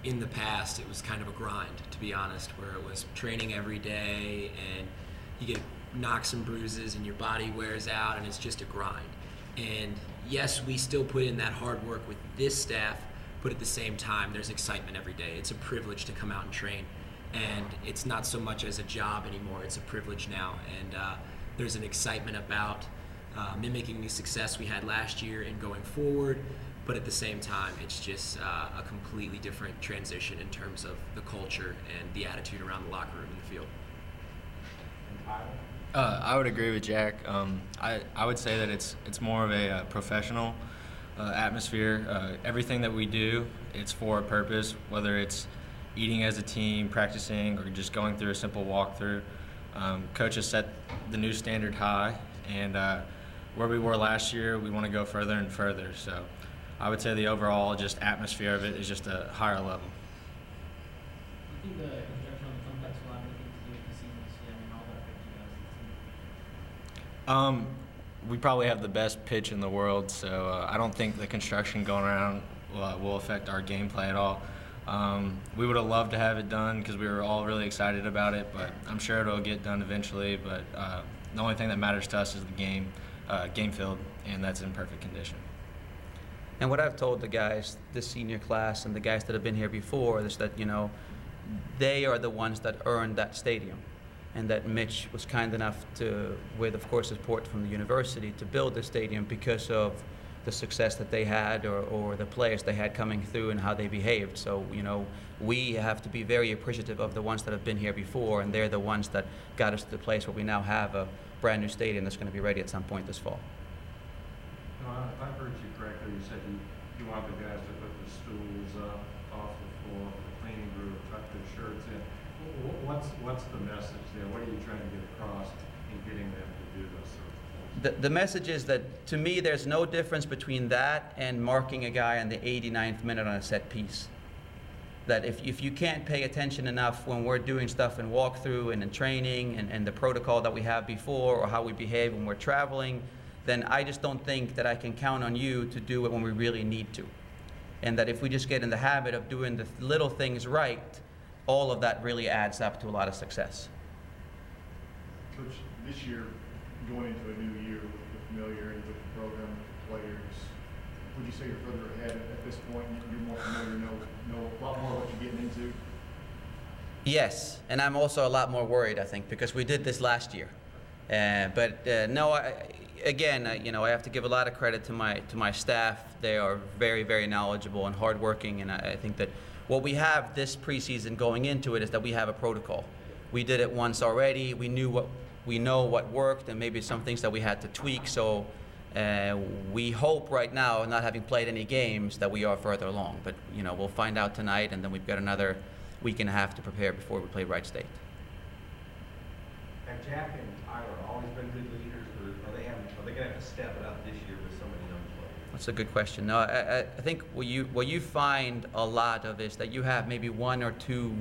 in the past, it was kind of a grind, to be honest, where it was training every day and you get knocks and bruises and your body wears out and it's just a grind. And yes, we still put in that hard work with this staff, but at the same time, there's excitement every day. It's a privilege to come out and train. And it's not so much as a job anymore, it's a privilege now. And there's an excitement about mimicking the success we had last year and going forward, but at the same time, it's just a completely different transition in terms of the culture and the attitude around the locker room and the field. I would agree with Jack. I would say that it's more of a professional atmosphere. Everything that we do, it's for a purpose, whether it's eating as a team, practicing, or just going through a simple walkthrough. Coach has set the new standard high, and where we were last year, we want to go further and further. So I would say the overall just atmosphere of it is just a higher level. Do you think the construction on the complex will have anything to do with the season this year? I mean, how will that affect you guys as a team? We probably have the best pitch in the world, so I don't think the construction going around will affect our gameplay at all. We would have loved to have it done because we were all really excited about it, but I'm sure it'll get done eventually. But the only thing that matters to us is the game field, and that's in perfect condition. And what I've told the guys, the senior class, and the guys that have been here before is that, you know, they are the ones that earned that stadium. And that Mitch was kind enough to, with of course support from the university, to build the stadium because of the success that they had or the players they had coming through and how they behaved. So, you know, we have to be very appreciative of the ones that have been here before, and they're the ones that got us to the place where we now have a brand new stadium that's going to be ready at some point this fall. No, if I heard you correctly, you said you want the guys to put the stools up off the floor, the cleaning crew, tuck their shirts in. What's the message there? What are you trying to get across in getting them to do this sort of things? The message is that, to me, there's no difference between that and marking a guy on the 89th minute on a set piece. That if you can't pay attention enough when we're doing stuff in walkthrough and in training and the protocol that we have before or how we behave when we're traveling, then I just don't think that I can count on you to do it when we really need to. And that if we just get in the habit of doing the little things right, all of that really adds up to a lot of success. Coach, this year, going into a new year with the familiarity with the program, with the players, would you say you're further ahead at this point? You're more familiar, know a lot more what you're getting into? Yes, and I'm also a lot more worried, I think, because we did this last year. No, you know, I have to give a lot of credit to my staff. They are very, very knowledgeable and hardworking, and I think that what we have this preseason going into it is that we have a protocol. We did it once already. We know what worked, and maybe some things that we had to tweak. So we hope right now, not having played any games, that we are further along. But you know, we'll find out tonight, and then we've got another week and a half to prepare before we play Wright State. Have Jack and Tyler always been good leaders, or are they going to have to step it up this year with so many young players? That's a good question. No, I think what you find a lot of is that you have maybe one or two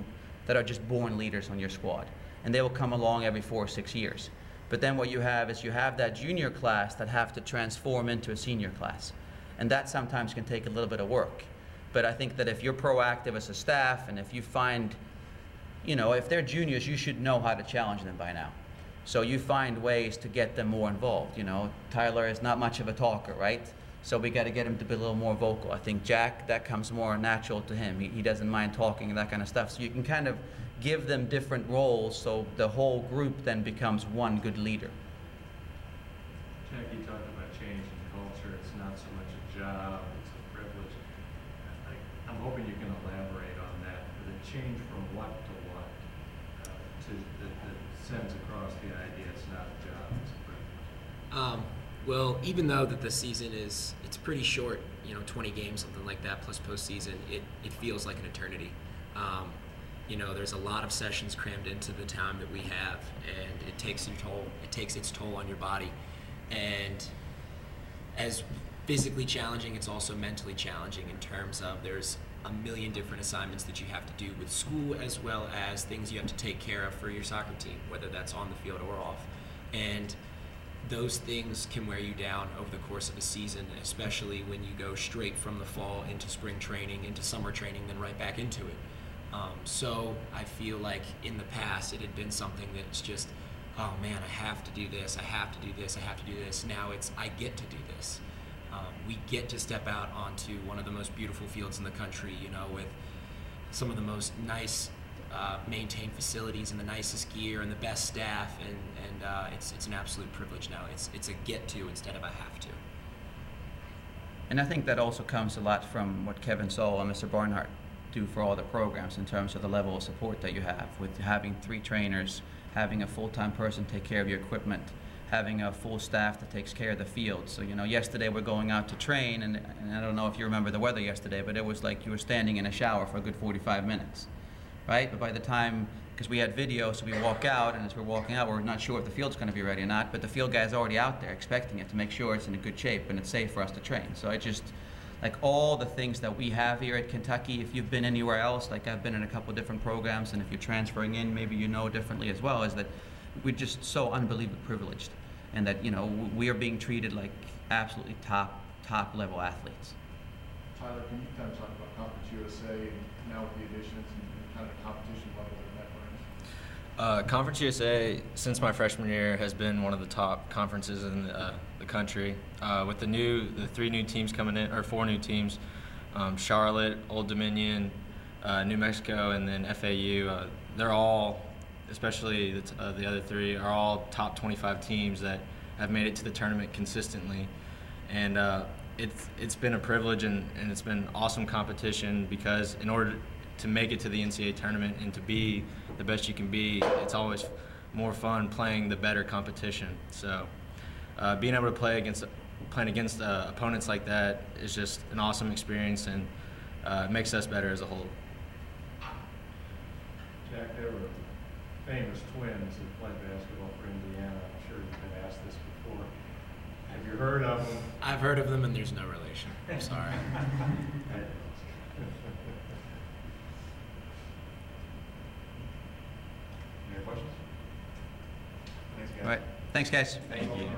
that are just born leaders on your squad, and they will come along every 4 or 6 years. But then what you have is you have that junior class that have to transform into a senior class, and that sometimes can take a little bit of work. But I think that if you're proactive as a staff, and if you find, if they're juniors, you should know how to challenge them by now. So you find ways to get them more involved. Tyler is not much of a talker, right? So we got to get him to be a little more vocal. I think Jack, that comes more natural to him. He doesn't mind talking and that kind of stuff. So you can kind of give them different roles so the whole group then becomes one good leader. Jackie talked about change in culture. It's not so much a job, it's a privilege. I'm hoping you can elaborate on that. The change from what to what that sends across the idea it's not a job, it's a privilege. Well, even though that the season it's pretty short, 20 games, something like that, plus postseason, it feels like an eternity. There's a lot of sessions crammed into the time that we have, and it takes its toll on your body. And as physically challenging, it's also mentally challenging in terms of there's a million different assignments that you have to do with school, as well as things you have to take care of for your soccer team, whether that's on the field or off. And those things can wear you down over the course of a season, especially when you go straight from the fall into spring training, into summer training, then right back into it. So I feel like in the past it had been something that's just, oh man, I have to do this, I have to do this, I have to do this. Now it's, I get to do this. We get to step out onto one of the most beautiful fields in the country, with some of the most nice maintained facilities and the nicest gear and the best staff, and it's an absolute privilege now. It's a get to instead of a have to. And I think that also comes a lot from what Kevin Saul and Mr. Barnhart do for all the programs in terms of the level of support that you have, with having 3 trainers, having a full-time person take care of your equipment, having a full staff that takes care of the field. So, yesterday we're going out to train, and I don't know if you remember the weather yesterday, but it was like you were standing in a shower for a good 45 minutes, right? But by the time, because we had video, so we walk out, and as we're walking out, we're not sure if the field's going to be ready or not, but the field guy's already out there expecting it to make sure it's in a good shape and it's safe for us to train. So I just, like all the things that we have here at Kentucky, if you've been anywhere else, like I've been in a couple different programs, and if you're transferring in, maybe differently as well, is that we're just so unbelievably privileged, and that we are being treated like absolutely top level athletes. Tyler, can you kind of talk about Conference USA and now with the additions and kind of the competition level that brings? Conference USA, since my freshman year, has been one of the top conferences in the country. With the 3 new teams coming in, or 4 new teams, Charlotte, Old Dominion, New Mexico, and then FAU, they're all, especially the other 3, are all top 25 teams that have made it to the tournament consistently. And it's been a privilege, and it's been awesome competition, because in order to make it to the NCAA tournament and to be the best you can be, it's always more fun playing the better competition. So being able to playing against opponents like that is just an awesome experience, and it makes us better as a whole. Jack, there were famous twins who played basketball for Indiana. I'm sure you've been asked this before. Have you heard of them? I've heard of them, and there's no relation. I'm sorry. Any questions? Thanks, guys. All right. Thanks, guys. Thank you.